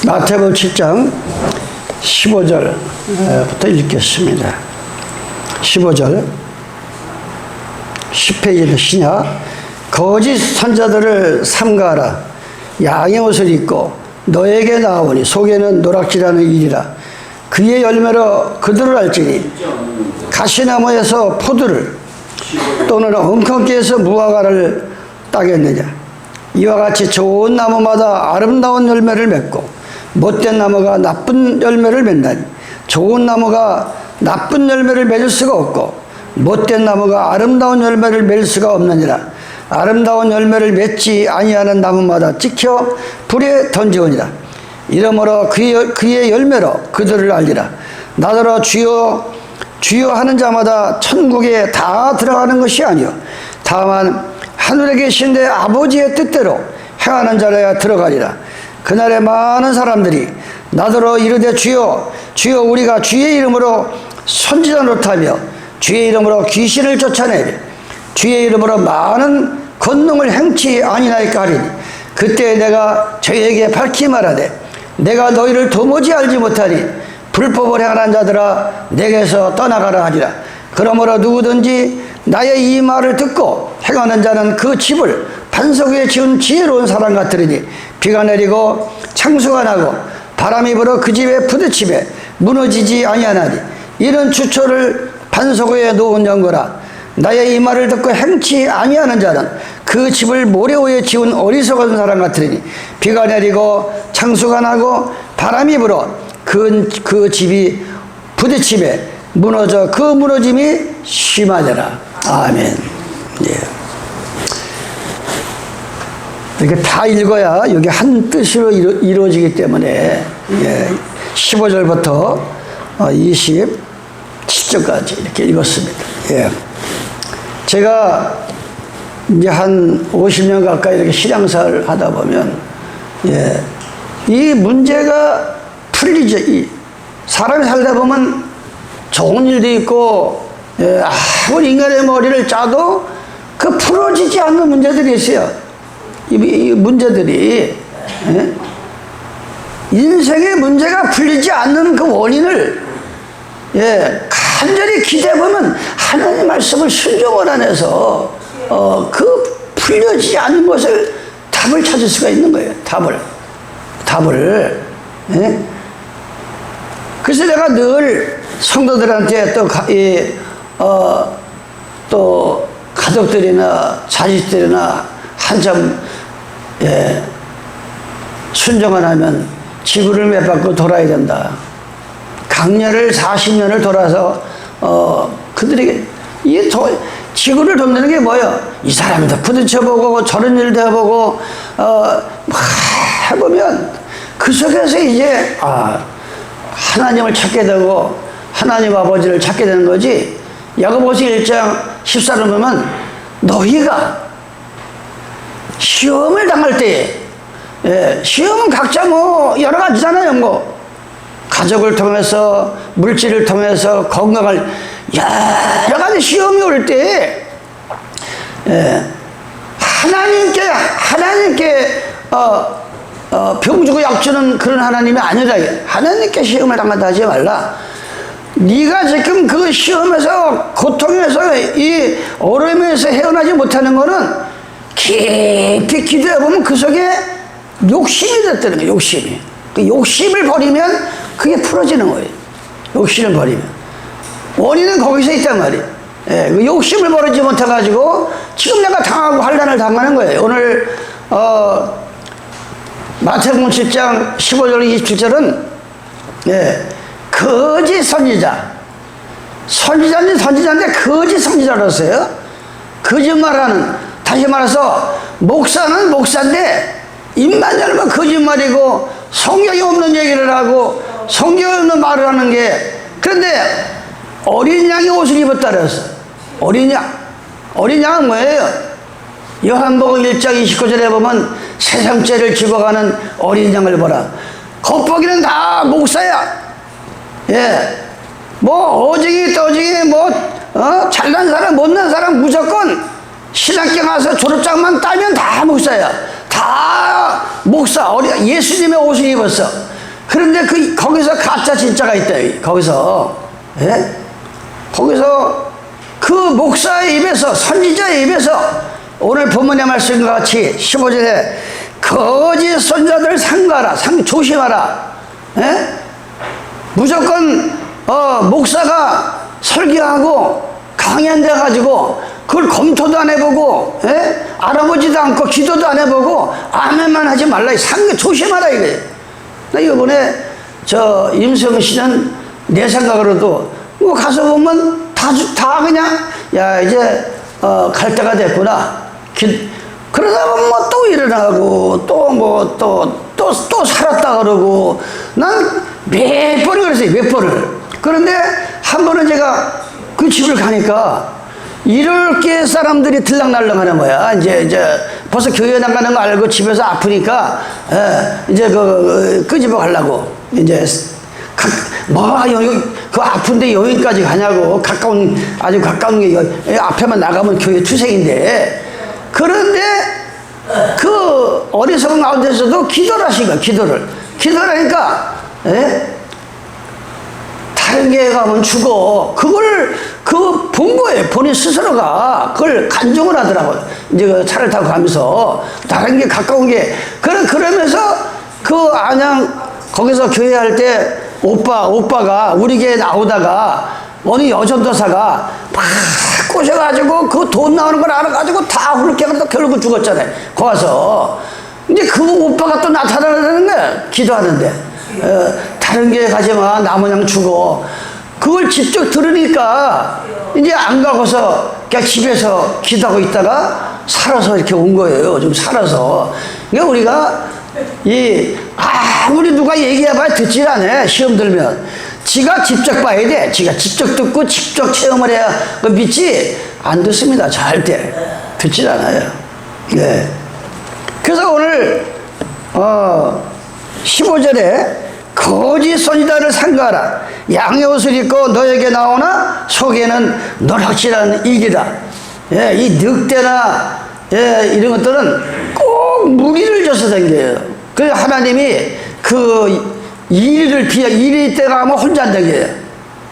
마태복음 7장 15절부터 읽겠습니다. 15절 10페이지를 시냐. 거짓 선자들을 삼가하라. 양의 옷을 입고 너에게 나오니 속에는 노략질하는 일이라. 그의 열매로 그들을 알지니 가시나무에서 포도를 또는 엉겅퀴에서 무화과를 따겠느냐. 이와 같이 좋은 나무마다 아름다운 열매를 맺고 못된 나무가 나쁜 열매를 맺나니 좋은 나무가 나쁜 열매를 맺을 수가 없고 못된 나무가 아름다운 열매를 맺을 수가 없느니라. 아름다운 열매를 맺지 아니하는 나무마다 찍혀 불에 던지오니라. 이러므로 그의 열매로 그들을 알리라. 나더러 주여 주여 하는 자마다 천국에 다 들어가는 것이 아니요 다만 하늘에 계신 내 아버지의 뜻대로 행하는 자라야 들어가리라. 그날에 많은 사람들이 나더러 이르되 주여 주여 우리가 주의 이름으로 선지자 노릇하며 주의 이름으로 귀신을 쫓아내리 주의 이름으로 많은 권능을 행치 아니나이까 하리니 그때 내가 저희에게 밝히 말하되 내가 너희를 도무지 알지 못하니 불법을 행하는 자들아 내게서 떠나가라 하리라. 그러므로 누구든지 나의 이 말을 듣고 행하는 자는 그 집을 반석 위에 지은 지혜로운 사람 같으리니 비가 내리고 창수가 나고 바람이 불어 그 집에 부딪히매 무너지지 아니하나니 이런 추초를 반석 위에 놓은 연거라. 나의 이 말을 듣고 행치 아니하는 자는 그 집을 모래 위에 지은 어리석은 사람 같으리니 비가 내리고 창수가 나고 바람이 불어 그 집이 부딪히매 무너져 그 무너짐이 심하더라. 아멘. 예. 이렇게 다 읽어야 여기 한 뜻으로 이루어지기 때문에 15절부터 27절까지 이렇게 읽었습니다. 예. 제가 이제 한 50년 가까이 이렇게 신앙생활을 하다 보면 이 문제가 풀리죠. 사람이 살다 보면 좋은 일도 있고 아무리 인간의 머리를 짜도 그 풀어지지 않는 문제들이 있어요. 이 문제들이 인생의 문제가 풀리지 않는 그 원인을 간절히 기대해보면 하나님 말씀을 순종을 안 해서 그 풀려지지 않는 것을 답을 찾을 수가 있는 거예요. 답을 그래서 내가 늘 성도들한테 또 가족들이나 자식들이나 한참 순종을 하면 지구를 몇 바퀴 돌아야 된다. 강렬을 40년을 돌아서 그들에게 지구를 돕는 게 뭐예요? 이 사람도 부딪혀보고 저런 일도 해보고 해보면 그 속에서 이제 하나님을 찾게 되고 하나님 아버지를 찾게 되는 거지. 야고보서 1장 14절 보면 너희가 시험을 당할 때에 시험은 각자 뭐 여러 가지잖아요. 뭐 가족을 통해서 물질을 통해서 건강을 여러 가지 시험이 올 때 하나님께 병 주고 약 주는 그런 하나님이 아니라 하나님께 시험을 당한다 하지 말라. 네가 지금 그 시험에서 고통에서 이 어려움에서 헤어나지 못하는 거는 깊이 기도해보면 그 속에 욕심이 됐다는 거예요. 욕심이. 그 욕심을 버리면 그게 풀어지는 거예요. 욕심을 버리면 원인은 거기서 있단 말이에요. 그 욕심을 버리지 못해가지고 지금 내가 당하고 환난을 당하는 거예요. 오늘 마태복음 7장 15절 27절은 거짓 선지자인데 거짓 선지자로서요. 거짓말하는, 다시 말해서 목사는 목사인데 입만 열면 거짓말이고 성경이 없는 얘기를 하고 성경이 없는 말을 하는 게. 그런데 어린 양의 옷을 입었다 그랬어. 어린 양은 뭐예요? 요한복음 1장 29절에 보면 세상죄를 지고 가는 어린 양을 보라. 겉보기는 다 목사야. 뭐 어징이 떠징이 뭐 잘난 사람 못난 사람 무조건 신학교 가서 졸업장만 따면 다 목사야. 다 목사. 예수님의 옷을 입었어. 그런데 거기서 가짜 진짜가 있다. 거기서. 예? 거기서 그 목사의 입에서, 선지자의 입에서 오늘 본문의 말씀과 같이 15절에 거짓 선지자들 삼가라, 조심하라. 예? 무조건 목사가 설교하고 강연돼 가지고 그걸 검토도 안 해보고, 예? 알아보지도 않고 기도도 안 해보고 아멘만 하지 말라. 조심하라 이거예요. 나 이번에 임성근 씨는 내 생각으로도 뭐 가서 보면 다 그냥 야 이제 갈 때가 됐구나. 그러다 보면 뭐 또 일어나고 또 살았다 그러고 난 몇 번을 그랬어요. 몇 번을. 그런데 한 번은 제가 그 집을 가니까 이렇게 사람들이 들락날락하는 거야. 이제 벌써 교회 나가는 거 알고 집에서 아프니까 이제 끄집어 가려고 이제 여기 그 아픈데 여기까지 가냐고. 아주 가까운 게 앞에만 나가면 교회 투생인데. 그런데 그 어리석은 가운데서도 기도를 하신 거야. 기도를 하니까 다른 교회 가면 죽어. 그걸 본 거예요. 본인 스스로가 그걸 간증을 하더라고요. 이제 차를 타고 가면서 다른 게 가까운 게 그러면서 그 안양 거기서 교회 할 때 오빠가 우리 교회 나오다가 어느 여전도사가 막 꼬셔가지고 그 돈 나오는 걸 알아가지고 다 훌쩍해서 결국 죽었잖아요. 거기 와서 이제 그 오빠가 또 나타나는 거야. 기도하는데 다른 교회 가지마. 나 모양 죽어. 그걸 직접 들으니까 이제 안 가고서 그냥 집에서 기도하고 있다가 살아서 이렇게 온 거예요. 좀 살아서. 그러니까 우리가 아무리 누가 얘기해봐야 듣질 않아. 시험 들면 지가 직접 봐야 돼. 지가 직접 듣고 직접 체험을 해야 믿지. 안 듣습니다. 절대 듣질 않아요. 네. 그래서 오늘 15절에 거짓 선지자를 삼가라. 양의 옷을 입고 너에게 나오나 속에는 노략질하는 이기다. 예, 이 늑대나 이런 것들은 꼭 무기를 줘서 생겨요. 그래서 하나님이 일이 때가 하면 혼자 안 되게.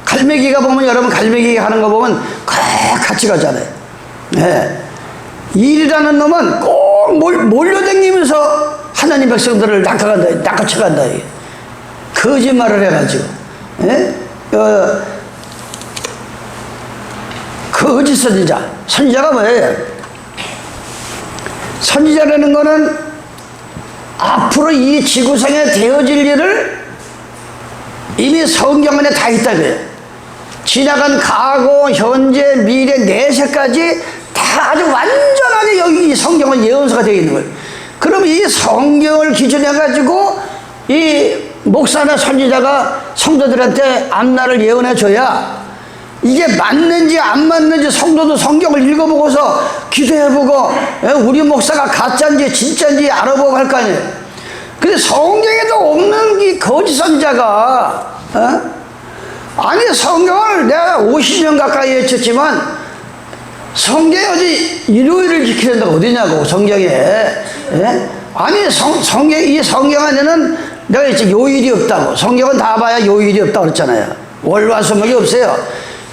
갈매기가 보면 여러분 갈매기 하는 거 보면 같이 가잖아요. 예. 일이라는 놈은 꼭 몰려다니면서 하나님 백성들을 낚아채간다. 거짓말을 해가지고. 예? 거짓 선지자가 뭐예요? 선지자라는 거는 앞으로 이 지구상에 되어질 일을 이미 성경 안에 다 있다고요. 지나간 과거, 현재, 미래, 내세까지 다 아주 완전하게 여기 이 성경은 예언서가 되어 있는 거예요. 그럼 이 성경을 기준해 가지고 이 목사나 선지자가 성도들한테 앞날을 예언해 줘야 이게 맞는지 안 맞는지 성도도 성경을 읽어보고서 기도해보고 우리 목사가 가짜인지 진짜인지 알아보고 할 거 아니에요. 근데 성경에도 없는 이 거짓 선지자가 아니 성경을 내가 50년 가까이 외쳤지만 성경에 어디 일요일을 지키는 데가 어디냐고. 성경에 아니 이 성경 안에는 내가 이제 요일이 없다고. 성경은 다 봐야 요일이 없다고 그랬잖아요. 월화수목이 없어요.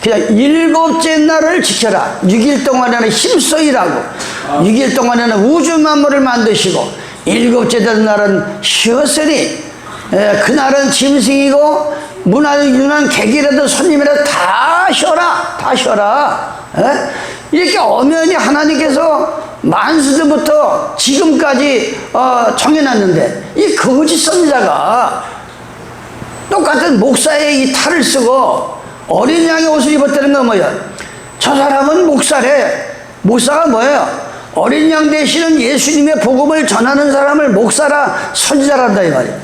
그냥 7째 날을 지켜라. 6일 동안에는 힘써 일하고 6일 동안에는 우주 만물을 만드시고 7째 되는 날은 쉬었으니 그날은 짐승이고 문화유난 객이라도 손님이라도 다 쉬어라. 이렇게 엄연히 하나님께서 만수부터 지금까지 정해놨는데 이 거짓 선지자가 똑같은 목사의 이 탈을 쓰고 어린 양의 옷을 입었다는 건 뭐야? 저 사람은 목사래. 목사가 뭐예요? 어린 양 되시는 예수님의 복음을 전하는 사람을 목사라 선지자란다 이 말이에요.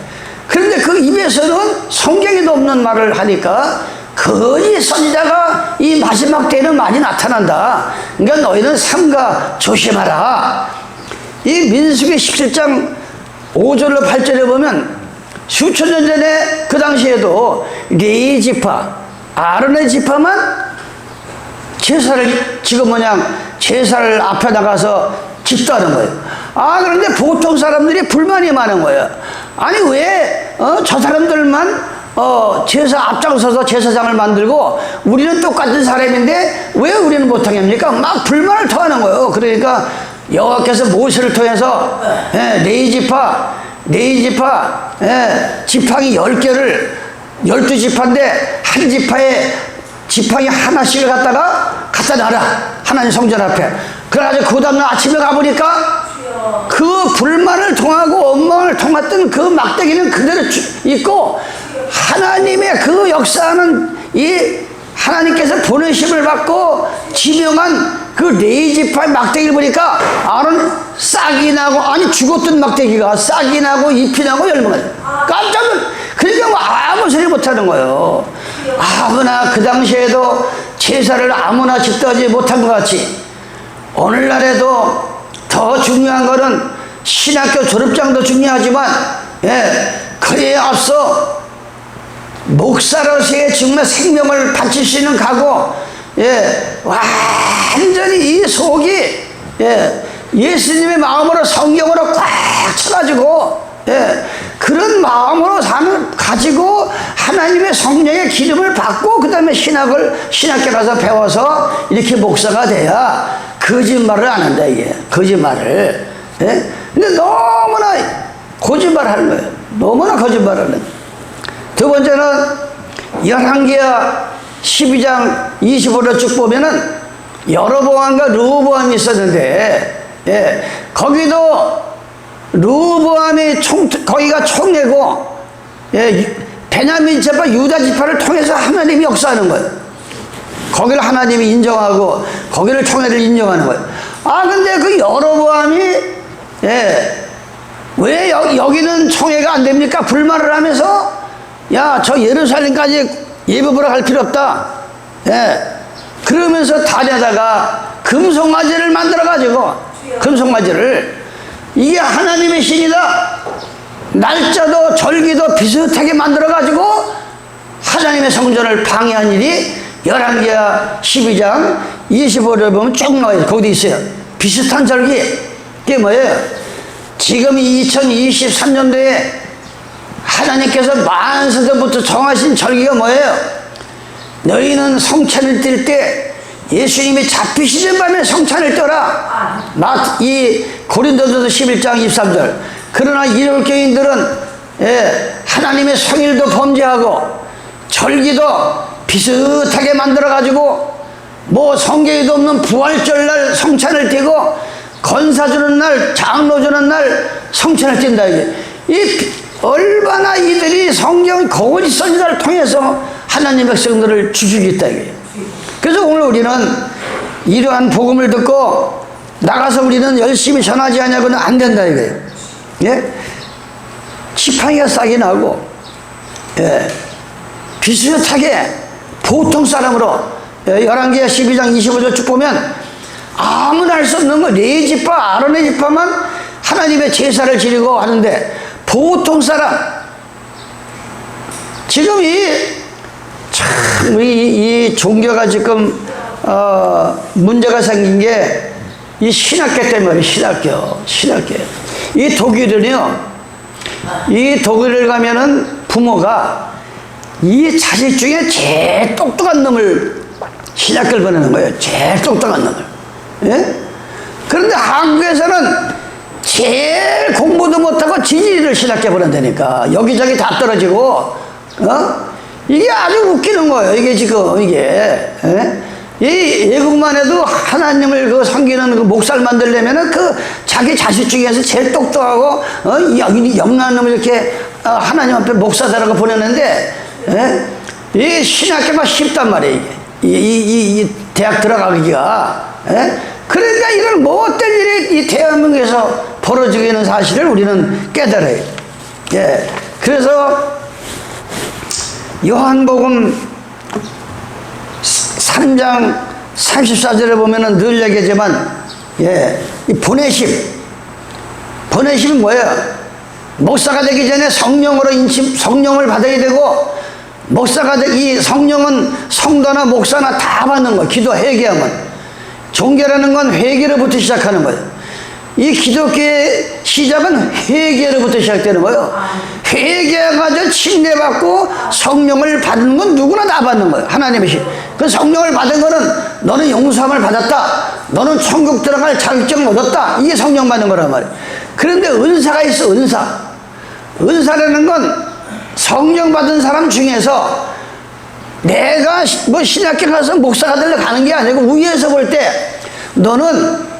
그런데 그 입에서는 성경에도 없는 말을 하니까 거짓 선지자가 이 마지막 때에는 많이 나타난다. 그러니까 너희는 삼가 조심하라. 이 민수기 17장 5절로 8절에 보면 수천 년 전에 그 당시에도 레위 지파, 아론의 지파만 제사를 지금 제사를 앞에 나가서 집도하는 거예요. 그런데 보통 사람들이 불만이 많은 거예요. 아니 왜 저 사람들만 제사 앞장서서 제사장을 만들고 우리는 똑같은 사람인데 왜 우리는 못하겠습니까? 막 불만을 토하는 거예요. 그러니까 여호와께서 모세를 통해서 네 지파 지팡이 10개를 12지파인데 한 지팡이 하나씩을 갖다 놔라. 하나님 성전 앞에. 그래가지고 그 다음날 아침에 가보니까 그 불만을 통하고 원망을 통했던 그 막대기는 그대로 있고, 하나님의 그 역사하는 이 하나님께서 보내심을 받고 지명한 그 네 지파의 막대기를 보니까 아론 싹이 나고, 아니 죽었던 막대기가 싹이 나고 잎이 나고 열매가 깜짝 놀라. 그러니까 뭐 아무 소리 못하는 거예요. 아무나 그 당시에도 제사를 아무나 집도하지 못한 것 같이 오늘날에도 더 중요한 거는 신학교 졸업장도 중요하지만 그에 앞서 목사로서의 정말 생명을 바칠 수 있는 각오, 완전히 이 속이 예수님의 마음으로 성경으로 꽉 차가지고 그런 마음으로 가지고 하나님의 성령의 기름을 받고 그 다음에 신학교 가서 배워서 이렇게 목사가 돼야 거짓말을 안 한다. 이게 거짓말을. 근데 너무나 거짓말을 하는 거예요. 너무나 거짓말을 하는 거예요. 두 번째는 열왕기하 12장 25절 쭉 보면은 여로보암과 르호보암이 있었는데, 거기도 르호보암이 거기가 총회고, 베냐민 지파, 유다 지파를 통해서 하나님이 역사하는 거예요. 거기를 하나님이 인정하고 거기를 총회를 인정하는 거예요. 근데 그 여로보암이 왜 여기는 총회가 안 됩니까? 불만을 하면서 저 예루살렘까지 예배 보러 갈 필요 없다. 그러면서 다녀다가 금송아지를 만들어가지고, 금송아지를, 이게 하나님의 신이다. 날짜도 절기도 비슷하게 만들어가지고 하나님의 성전을 방해한 일이 열왕기하 12장 25절을 보면 쭉 나와요. 거기도 있어요. 비슷한 절기. 그게 뭐예요? 지금 2023년도에 하나님께서 만세전부터 정하신 절기가 뭐예요? 너희는 성찬을 뜰 때 예수님이 잡히시는 밤에 성찬을 떠라. 이 고린도전서 11장 23절. 그러나 이율교인들은 하나님의 성일도 범죄하고 절기도 비슷하게 만들어가지고 뭐 성경에도 없는 부활절날 성찬을 띄고 건사 주는 날, 장로 주는 날 성찬을 띈다. 이게 얼마나 이들이 성경 거짓 선지자를 통해서 하나님 백성들을 죽이겠다 이게. 그래서 오늘 우리는 이러한 복음을 듣고 나가서 우리는 열심히 전하지 않냐고는 안 된다 이거예요. 지팡이가 싹이 나고 비슷하게 보통 사람으로 열왕기하 12장 25절 쭉 보면 아무나 할 수 없는 거, 네 지파, 아론의 지파만 하나님의 제사를 지르고 하는데, 보통 사람, 지금 이 종교가 지금 문제가 생긴 게 이 신학교 때문에. 신학교. 이 독일을 가면은 부모가 이 자식 중에 제일 똑똑한 놈을 신학교를 보내는 거예요. 제일 똑똑한 놈을. 그런데 한국에서는 제일 공부도 못하고 지지리를 신학교에 보낸다니까. 여기저기 다 떨어지고, 이게 아주 웃기는 거예요. 이게 지금, 이 외국만 해도 하나님을 섬기는 그 목사를 만들려면은 그 자기 자식 중에서 제일 똑똑하고, 영리한 놈을 이렇게 하나님 앞에 목사다라고 보내는데, 이 신학교가 쉽단 말이에요. 이 대학 들어가기가. 그러니까 이런 못된 일이 이 대한민국에서 벌어지고 있는 사실을 우리는 깨달아요. 그래서 요한복음 3장 34절에 보면은 늘 얘기하지만, 이 보내심이 뭐예요? 목사가 되기 전에 성령을 받아야 되고, 목사가 이 성령은 성도나 목사나 다 받는 거예요. 기도 회개하면. 종교라는 건 회개로부터 시작하는 거예요. 이 기독교의 시작은 회개로부터 시작되는 거예요. 회개해가지고 침례받고 성령을 받는 건 누구나 다 받는 거예요. 하나님의 그 성령을 받은 거는 너는 용서함을 받았다, 너는 천국 들어갈 자격증을 얻었다, 이게 성령 받는 거란 말이에요. 그런데 은사가 있어. 은사라는 건 성령 받은 사람 중에서 내가 뭐 신학교 가서 목사가 되려 가는 게 아니고 위에서 볼 때 너는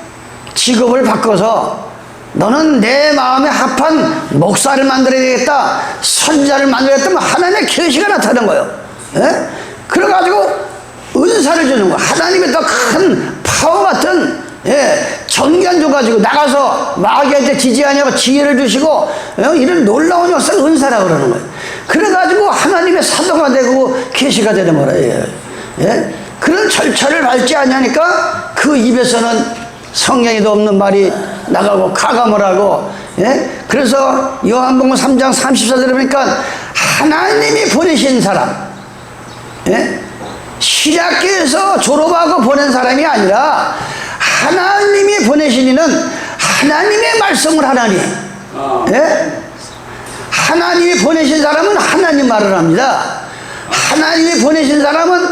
직업을 바꿔서 너는 내 마음에 합한 목사를 만들어야 되겠다, 선자를 만들어야겠다, 하나님의 계시가 나타나는 거예요. 예? 그래가지고 은사를 주는 거예요. 하나님의 더 큰 파워 같은, 예, 전관 줘가지고 나가서 마귀한테 지지 아니하고 지혜를 주시고, 이런 놀라운 역사를 은사라고 그러는 거예요. 그래가지고 하나님의 사도가 되고 계시가 되는 거예요. 예? 그런 절차를 밟지 않으니까 그 입에서는 성령이도 없는 말이 나가고 가감을 하고, 예? 그래서 요한복음 3장 34절에 보니까 하나님이 보내신 사람, 예? 신학교에서 졸업하고 보낸 사람이 아니라 하나님이 보내신 이는 하나님의 말씀을 하나니, 예? 하나님이 보내신 사람은 하나님 말을 합니다. 하나님이 보내신 사람은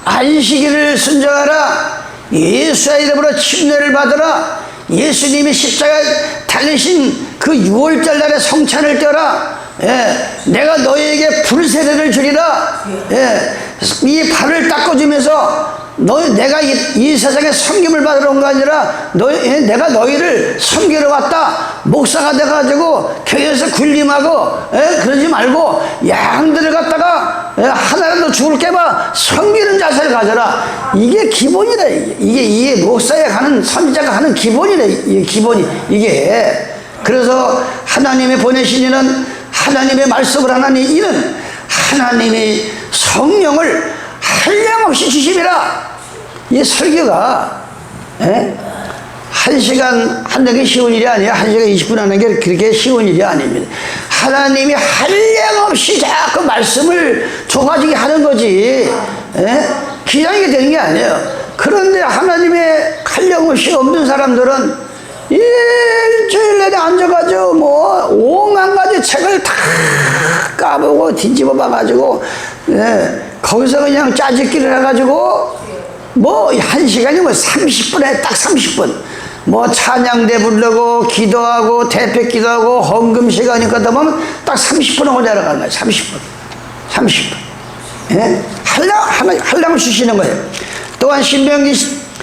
안식일을 순종하라, 예수의 이름으로 침례를 받으라, 예수님이 십자가에 달리신 그 6월절 날에 성찬을 떼어라, 예, 내가 너희에게 불세례를 주리라, 예, 이 발을 닦아주면서 내가 이 세상에 섬김을 받으러 온 거 아니라 내가 너희를 섬기러 왔다, 목사가 돼가지고 교회에서 군림하고, 그러지 말고 양들을 갖다가 하나라도 죽을게봐 섬기는 자세를 가져라. 이게 기본이래. 이게 목사에 가는, 선지자가 하는 기본이래. 이게 기본이 이게. 그래서 하나님이 보내신 이는 하나님의 말씀을 하나니 이는 하나님이 성령을 한량없이 주심이라. 이 설교가, 예? 1시간 하는 게 쉬운 일이 아니에요. 1시간 20분 하는 게 그렇게 쉬운 일이 아닙니다. 하나님이 한량없이 자꾸 말씀을 줘가지고 하는 거지, 예? 기장이 되는 게 아니에요. 그런데 하나님의 한량없이 없는 사람들은 일주일 내내 앉아가지고 뭐 5만 가지 책을 다 까보고 뒤집어 봐가지고, 예, 거기서 그냥 짜집기를 해가지고 뭐 1시간이 뭐 30분에 딱 30분 뭐 찬양대 부르고 기도하고 대패 기도하고 헌금 시간이 거다 보면 딱 30분 하고 내려가는 거예요. 30분. 예? 한량을 주시는 거예요. 또한 신명기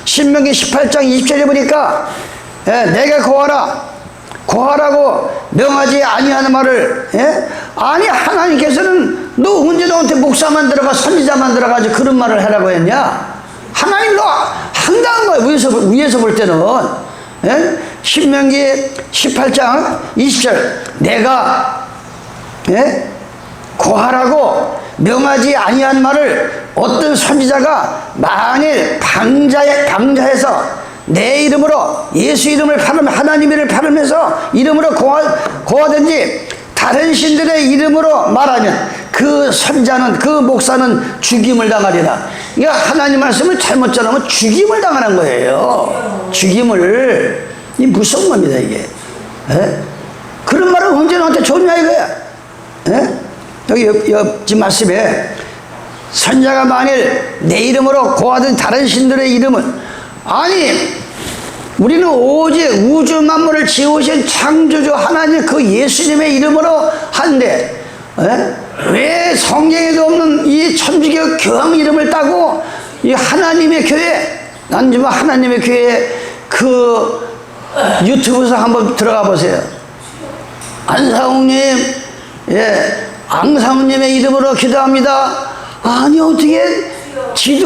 18장 20절에 보니까, 예, 내가 고하라고 명하지 아니하는 말을, 예? 아니 하나님께서는 너 언제 너한테 목사만 들어가 선지자만 들어가지고 그런 말을 하라고 했냐? 하나님 너 한다는 거예요. 위에서 볼 때는, 예? 신명기 18장 20절 내가, 예? 고하라고 명하지 아니한 말을 어떤 선지자가 만일 방자해서 내 이름으로 예수 이름을 하나님 이름을 팔으면서 이름으로 고하든지 다른 신들의 이름으로 말하면 그 선자는, 그 목사는 죽임을 당하리라. 그러니까 하나님 말씀을 잘못 전하면 죽임을 당하는 거예요. 죽임을. 이 무서운 겁니다 이게. 에? 그런 말은 언제 너한테 좋냐 이거야. 에? 여기 옆집 말씀에 선자가 만일 내 이름으로 고하든 다른 신들의 이름은, 아니 우리는 오직 우주 만물을 지으신 창조주 하나님 그 예수님의 이름으로 하는데, 왜 성경에도 없는 이 천주교 교황 이름을 따고 이 하나님의 교회, 난 좀 하나님의 교회 그 유튜브에서 한번 들어가 보세요. 안상욱님, 예, 앙상욱님의 이름으로 기도합니다. 아니 어떻게 지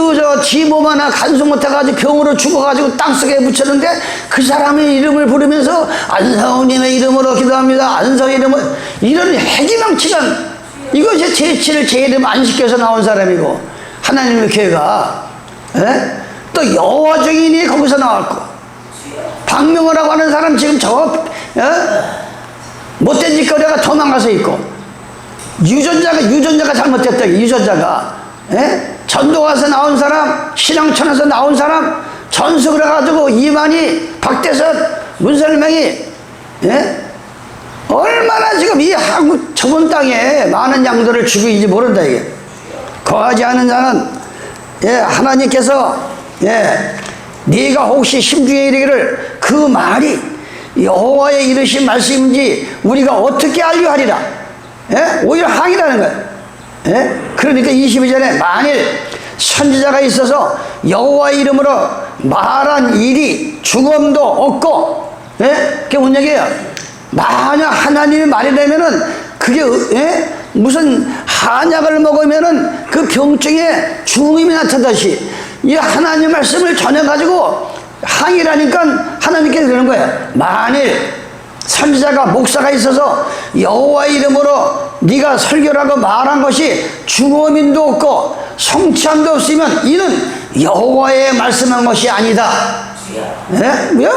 몸 하나 간수 못해가지고 병으로 죽어가지고 땅속에 묻혔는데 그 사람의 이름을 부르면서 안상욱님의 이름으로 기도합니다. 안상의 이름을, 이런 해기망치간, 이거 제 이름 안 시켜서 나온 사람이고, 하나님의 교회가, 에? 또 여호와 증인이 거기서 나왔고, 박명호라고 하는 사람 지금 못된 짓거리가 도망가서 있고, 유전자가 잘못됐다. 유전자가, 에? 전도가서 나온 사람, 신앙천에서 나온 사람, 전숙을 해가지고 이만희, 박대선, 문설명이 예? 얼마나 지금 이 한국 좁은 땅에 많은 양들을 죽이지 모른다 이게. 거하지 않은 자는 예, 하나님께서 예, 네가 혹시 심중에 이르기를 그 말이 여호와의 이르신 말씀인지 우리가 어떻게 알려 하리라. 예? 오히려 항의라는 거예요. 예? 그러니까 22절에 만일 선지자가 있어서 여호와의 이름으로 말한 일이 죽음도 없고, 예? 그게 뭔 얘기예요? 만약 하나님의 말이 되면은 그게 예? 무슨 한약을 먹으면은 그 병증에 죽음이 나타나듯이 이 하나님 말씀을 전해가지고 항의라니까 하나님께서 그러는 거예요. 만일 선지자가 목사가 있어서 여호와의 이름으로 네가 설교라고 말한 것이 죽음인도 없고 성취함도 없으면 이는 여호와의 말씀한 것이 아니다. 예?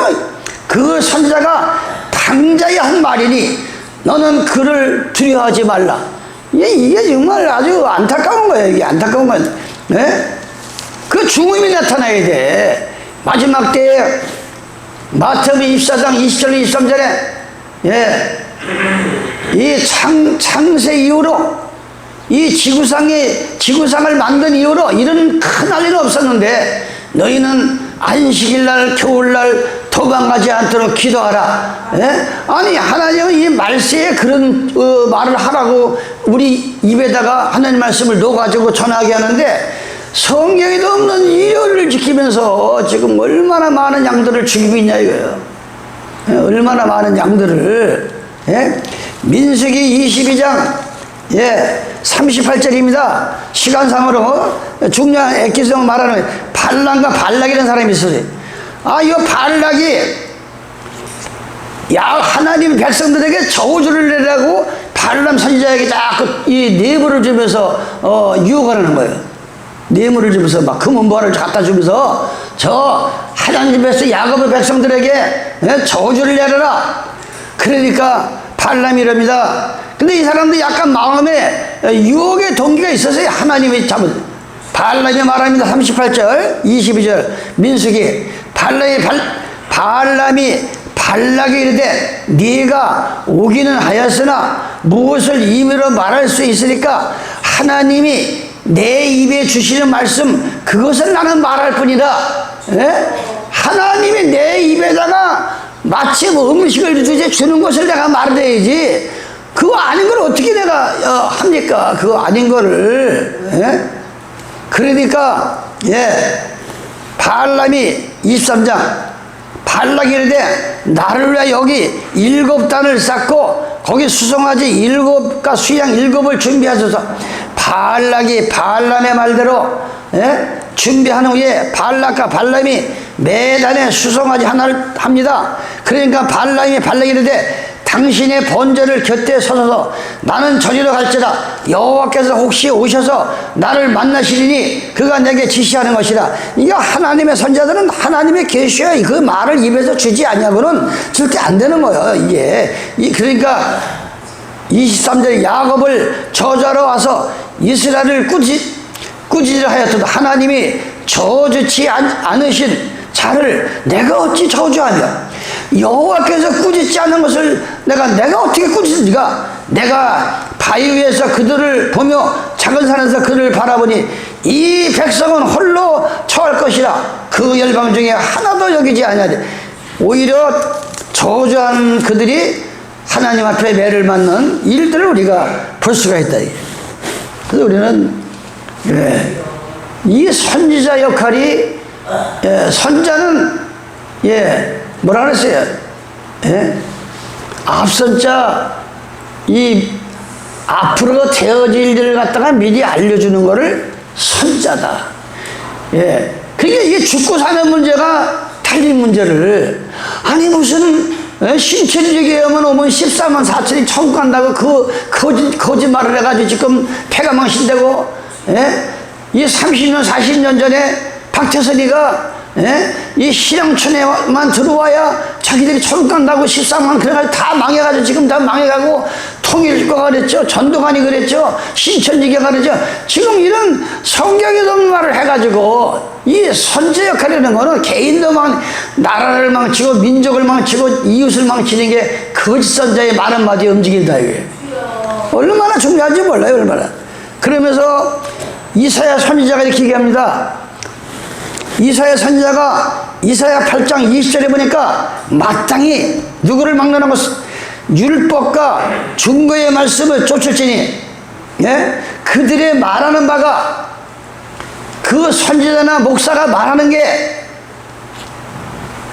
그 선지자가 당자의 한 말이니 너는 그를 두려워하지 말라. 이게 정말 아주 안타까운 거예요. 이게 안타까운 거예요. 예? 그 죽음이 나타나야 돼. 마지막 때에 마태복음 24장 20절 23절에 예, 이 창세 이후로 이 지구상을 만든 이후로 이런 큰 난리는 없었는데 너희는 안식일날 겨울날 도망가지 않도록 기도하라. 예? 아니 하나님은 이 말세에 그런 말을 하라고 우리 입에다가 하나님 말씀을 넣어가지고 전하게 하는데 성경에도 없는 일요일을 지키면서 지금 얼마나 많은 양들을 죽이고 있냐 이거예요. 예? 얼마나 많은 양들을 예? 민수기 22장 예, 38절입니다. 시간상으로 중요한 액기성 말하는 발람과 발락이라는 사람이 있어요. 이 발락이 하나님 백성들에게 저주를 내라고 발람 선지자에게 자꾸 이 뇌물을 주면서 유혹하는 거예요. 뇌물을 주면서 막 금은보화를 갖다 주면서 저 하나님께서 야곱의 백성들에게 저주를 내려라. 그러니까 발람이 이럽니다. 근데 이 사람도 약간 마음에 유혹의 동기가 있어서 하나님이 잡은 발람이 말합니다. 38절 22절 민수기 발람이 발락이 이르되 네가 오기는 하였으나 무엇을 임의로 말할 수 있으니까 하나님이 내 입에 주시는 말씀 그것을 나는 말할 뿐이다. 예? 하나님이 내 입에다가 마침 음식을 주는 것을 내가 말해야지 그거 아닌 걸 어떻게 내가 합니까? 그거 아닌 거를. 예? 그러니까 예, 발람이 23장 발락이 이르되 나를 위하여 여기 7단을 쌓고 거기 수송아지 7과 수양 7을 준비하소서. 발락이 발람의 말대로 예? 준비한 후에 발락과 발람이 매단에 수송아지 하나를 합니다. 그러니까 발락이 이르되 당신의 번제를 곁에 서서 나는 저리로 갈지라 여호와께서 혹시 오셔서 나를 만나시리니 그가 내게 지시하는 것이라. 이거 하나님의 선자들은 하나님의 계시야 그 말을 입에서 주지 않냐고는 절대 안 되는 거예요. 이게 그러니까 23절 야곱을 저주하러 와서 이스라엘을 꾸짖으려 하였다. 하나님이 저주치 않으신 자를 내가 어찌 저주하냐. 여호와께서 꾸짖지 않는 것을 내가 어떻게 꾸짖으니까. 내가 바위 위에서 그들을 보며 작은 산에서 그들을 바라보니 이 백성은 홀로 처할 것이라. 그 열방 중에 하나도 여기지 아니하리. 오히려 저주한 그들이 하나님 앞에 매를 맞는 일들을 우리가 볼 수가 있다. 그래서 우리는 이 선지자 역할이 선자는 뭐라 그랬어요? 앞선 자 이 앞으로 되어질 일들을 갖다가 미리 알려주는 거를 선자다. 그러니까 이게 죽고 사는 문제가 달린 문제를 아니 무슨 신천지교회만 오면 14만 4천이 천국 간다고 그 거짓말을 해가지고 지금 폐가 망신되고 이 30년 40년 전에 박태선이가 이 신앙촌에만 들어와야 자기들이 천국 간다고 14만 그래가지고 다 망해가지고 지금 다 망해가고 통일교가 그랬죠. 전도관이 그랬죠. 신천지교가 그랬죠. 지금 이런 성경에도 없는 말을 해가지고 이 선지 역할이라는 거는 개인도 나라를 망치고 민족을 망치고 이웃을 망치는 게 거짓 선자의 말 한마디에 움직인다 이거예요. 얼마나 중요한지 몰라요, 얼마나. 그러면서 이사야 선지자가 이렇게 얘기합니다. 이사야 선지자가 이사야 8장 20절에 보니까 마땅히 누구를 막론하고 율법과 중거의 말씀을 쫓을지니, 예? 그들의 말하는 바가, 그 선지자나 목사가 말하는 게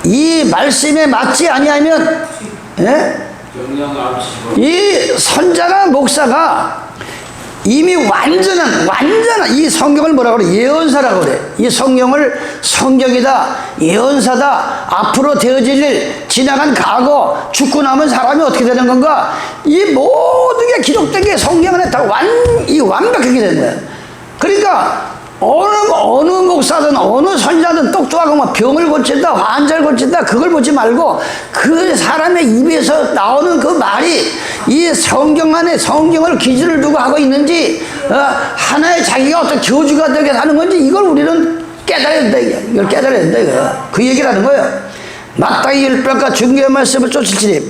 이 말씀에 맞지 아니하면, 예? 이 선자나 목사가 이미 완전한 이 성경을 뭐라고 그래? 예언사라고 그래. 이 성경을 성경이다, 예언사다, 앞으로 되어질 일, 지나간 과거, 죽고 남은 사람이 어떻게 되는 건가? 이 모든 게 기록된 게 성경 안에 다 완벽하게 된 거야. 그러니까 어느 목사든 어느 선지자든 똑똑하고 뭐 병을 고친다, 환자를 고친다, 그걸 보지 말고 그 사람의 입에서 나오는 그 말이 이 성경 안에 성경을 기준을 두고 하고 있는지, 하나의 자기가 어떤 교주가 되게 하는 건지, 이걸 우리는 깨달아야 된다. 이걸 깨달아야 된다. 이거. 그 얘기를 하는 거예요. 마땅히 율법과 중개의 말씀을 쫓을지니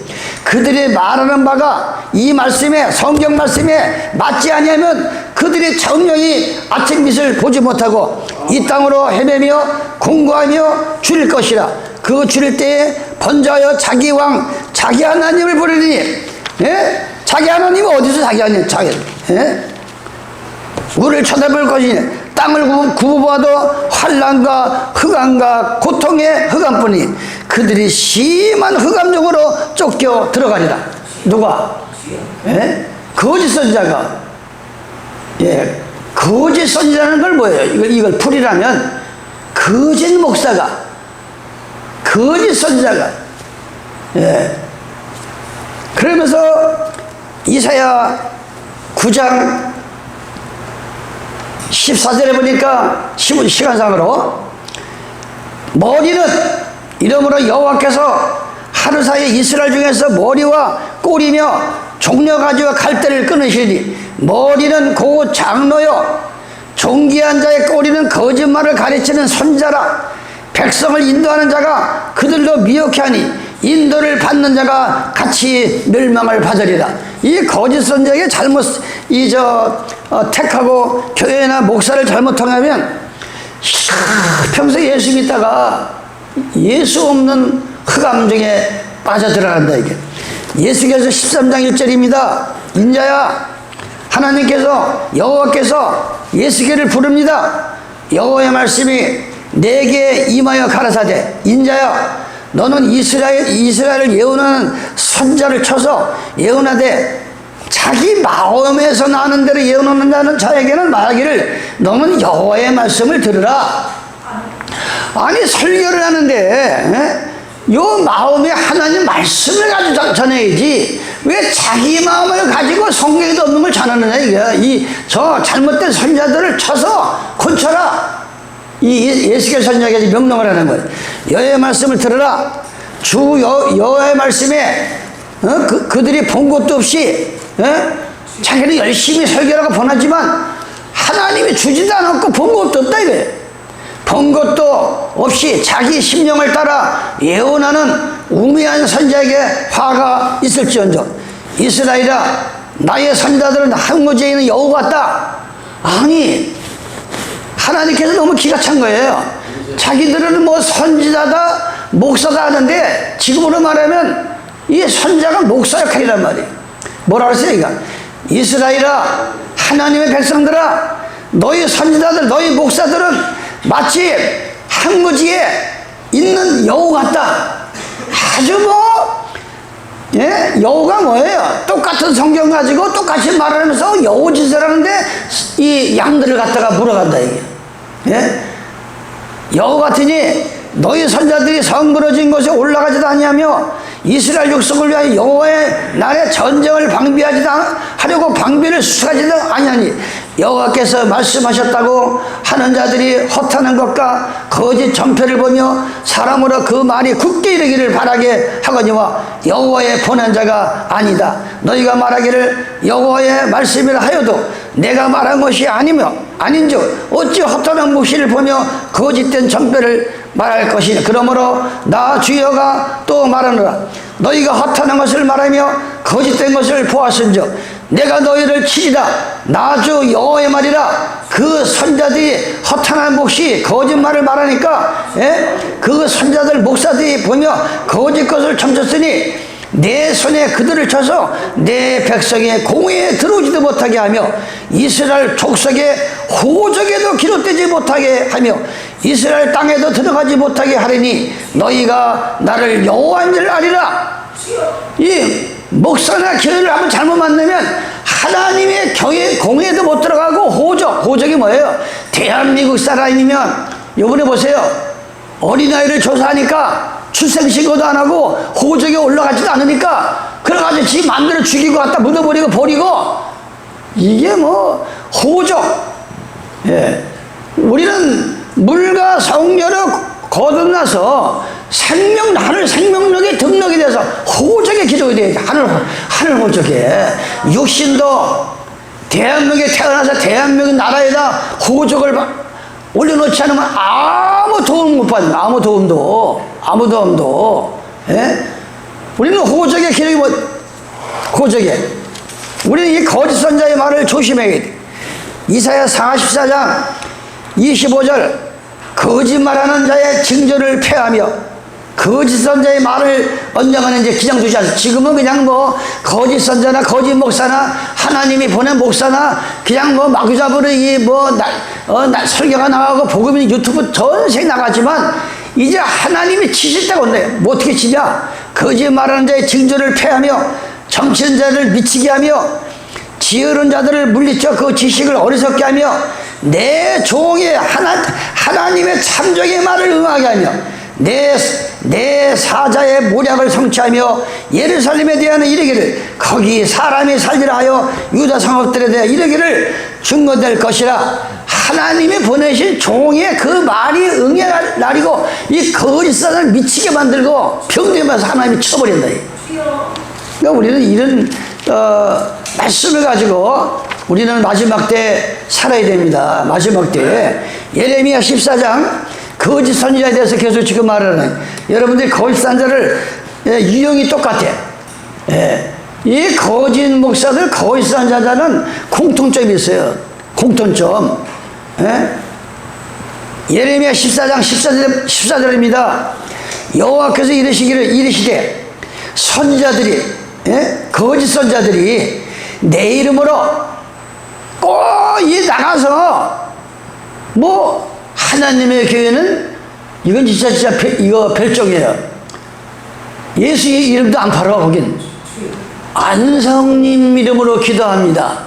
그들이 말하는 바가 이 말씀에, 성경 말씀에 맞지 아니하면 그들의 정령이 아침 빛을 보지 못하고 이 땅으로 헤매며 공고하며 줄일 것이라. 그 줄일 때에 번자하여 자기 왕, 자기 하나님을 부르리니, 예? 자기 하나님은 어디서 자기 하나님, 예? 우리를 쳐다볼 것이니 땅을 굽어봐도 환난과 흑암과 고통의 흑암뿐이 그들이 심한 흑암중으로 쫓겨 들어가리라. 누가? 예? 거짓 선지자가. 예, 거짓 선지자는 걸 뭐예요? 이걸 풀이라면 거짓 목사가, 거짓 선지자가. 예. 그러면서 이사야 9장 14절에 보니까 시간상으로 머리는 이러므로 여호와께서 하루 사이에 이스라엘 중에서 머리와 꼬리며 종려가지와 갈대를 끊으시니 머리는 고 장로요 존귀한 자의 꼬리는 거짓말을 가르치는 선자라. 백성을 인도하는 자가 그들로 미혹해 하니 인도를 받는 자가 같이 멸망을 받으리라. 이 거짓 선자에게 택하고 교회나 목사를 잘못 통하면 평소에 예수 믿다가 예수 없는 흑암 중에 빠져들어간다. 이게 예수께서 13장 1절입니다. 인자야, 하나님께서 여호와께서 예수께를 부릅니다. 여호와의 말씀이 내게 임하여 가라사대, 인자야, 너는 이스라엘을 예언하는 선자를 쳐서 예언하되 자기 마음에서 나는 대로 예언하는 자에게는 말하기를 너는 여호와의 말씀을 들으라. 아니 설교를 하는데 요 마음에 하나님 말씀을 가지고 전해야지 왜 자기 마음을 가지고 성경에도 없는 걸 전하느냐. 이게 저 잘못된 선자들을 쳐서 고쳐라. 이 예수께서 선자에게 명령을 하는 거예요. 여호와의 말씀을 들으라. 주 여호와의 말씀에 그들이 본 것도 없이 자기는 열심히 설교하고 보냈지만 하나님이 주지도 않았고 본 것도 없다 이거예요. 본 것도 없이 자기 심령을 따라 예언하는 우매한 선자에게 화가 있을지언정. 이스라엘아, 나의 선자들은 항구지에 있는 여우 같다. 아니, 하나님께서 너무 기가 찬 거예요. 자기들은 뭐 선지자다, 목사다 하는데 지금으로 말하면 이 선자가 목사 역할이란 말이에요. 뭐라 그랬어요? 이거 이스라엘아, 하나님의 백성들아, 너희 선지자들, 너희 목사들은 마치 항구지에 있는 여우 같다. 아주 여우가 뭐예요? 똑같은 성경 가지고 똑같이 말하면서 여우 짓을 하는데 이 양들을 갖다가 물어간다 이게. 예? 여우 같으니 너희 선자들이 성부러진 곳에 올라가지도 아니하며 이스라엘 육성을 위하여 여호와의 날에 전쟁을 하려고 방비를 수사하지도 아니하니 여호와께서 말씀하셨다고 하는 자들이 허탄한 것과 거짓 전표를 보며 사람으로 그 말이 굳게 이르기를 바라게 하거니와 여호와의 보낸 자가 아니다. 너희가 말하기를 여호와의 말씀이라 하여도 내가 말한 것이 아닌즉 어찌 허탄한 묵시를 보며 거짓된 전배를 말할 것이냐. 그러므로 나 주여가 또 말하노라. 너희가 허탄한 것을 말하며 거짓된 것을 보았은즉 내가 너희를 치리라. 나 주 여호와의 말이라. 그 선자들이 허탄한 묵시 거짓말을 말하니까 그 선자들 목사들이 보며 거짓 것을 점쳤으니 내 손에 그들을 쳐서 내 백성의 공회에 들어오지도 못하게 하며 이스라엘 족속의 호적에도 기록되지 못하게 하며 이스라엘 땅에도 들어가지 못하게 하리니 너희가 나를 여호와인 줄 아리라. 이 목사나 교회를 한번 잘못 만나면 하나님의 공회에도 못 들어가고 호적이 뭐예요? 대한민국 사람이면 요번에 보세요. 어린아이를 조사하니까 출생신고도 안 하고 호적에 올라가지도 않으니까 그래가지고 지 마음대로 죽이고 갖다 묻어버리고 버리고 이게 뭐 호적. 우리는 물과 성녀로 거듭나서 하늘 생명력에 등록이 돼서 호적에 기록이 돼야지. 하늘 호적에. 육신도 대한민국에 태어나서 대한민국 나라에다 호적을 올려놓지 않으면 아무 도움 못 받는, 아무 도움도. 우리는 호적에 기록이 호적에. 우리는 이 거짓 선자의 말을 조심해야 돼. 이사야 44장 25절 거짓말하는 자의 징조를 폐하며 거짓 선자의 말을 언젠가는 이제 그냥 두지 않습니다. 지금은 그냥 뭐 거짓 선자나 거짓 목사나 하나님이 보낸 목사나 그냥 뭐 마구잡이로 설교가 나가고 복음이 유튜브 전세 나가지만 이제 하나님이 치실 때가 온다. 뭐 어떻게 치냐? 거짓말하는 자의 징조를 폐하며 정치는 자를 미치게 하며 지혜로운 자들을 물리쳐 그 지식을 어리석게 하며 내 종의 하나님의 참정의 말을 응하게 하며 내 사자의 모략을 성취하며 예루살렘에 대하여 이르기를 거기 사람이 살리라 하여 유다 성읍들에 대하여 이르기를 증거될 것이라. 하나님이 보내신 종의 그 말이 응할 날이고 이 거짓 사람을 미치게 만들고 병들면서 하나님이 쳐버린다. 그러니까 우리는 이런 말씀을 가지고 우리는 마지막 때 살아야 됩니다. 마지막 때 예레미야 14장 거짓 선지자에 대해서 계속 지금 말하는 여러분들이 거짓 선지자를 유형이 똑같아. 이 거짓 목사들 거짓 선지자는 공통점이 있어요. 공통점. 예레미야 14장 14절입니다. 여호와께서 이르시되 선지자들이 거짓 선지자들이 내 이름으로 꼭 나가서 뭐 하나님의 교회는 이건 진짜 이거 별종이에요. 예수의 이름도 안 팔아. 거긴 안성님 이름으로 기도합니다.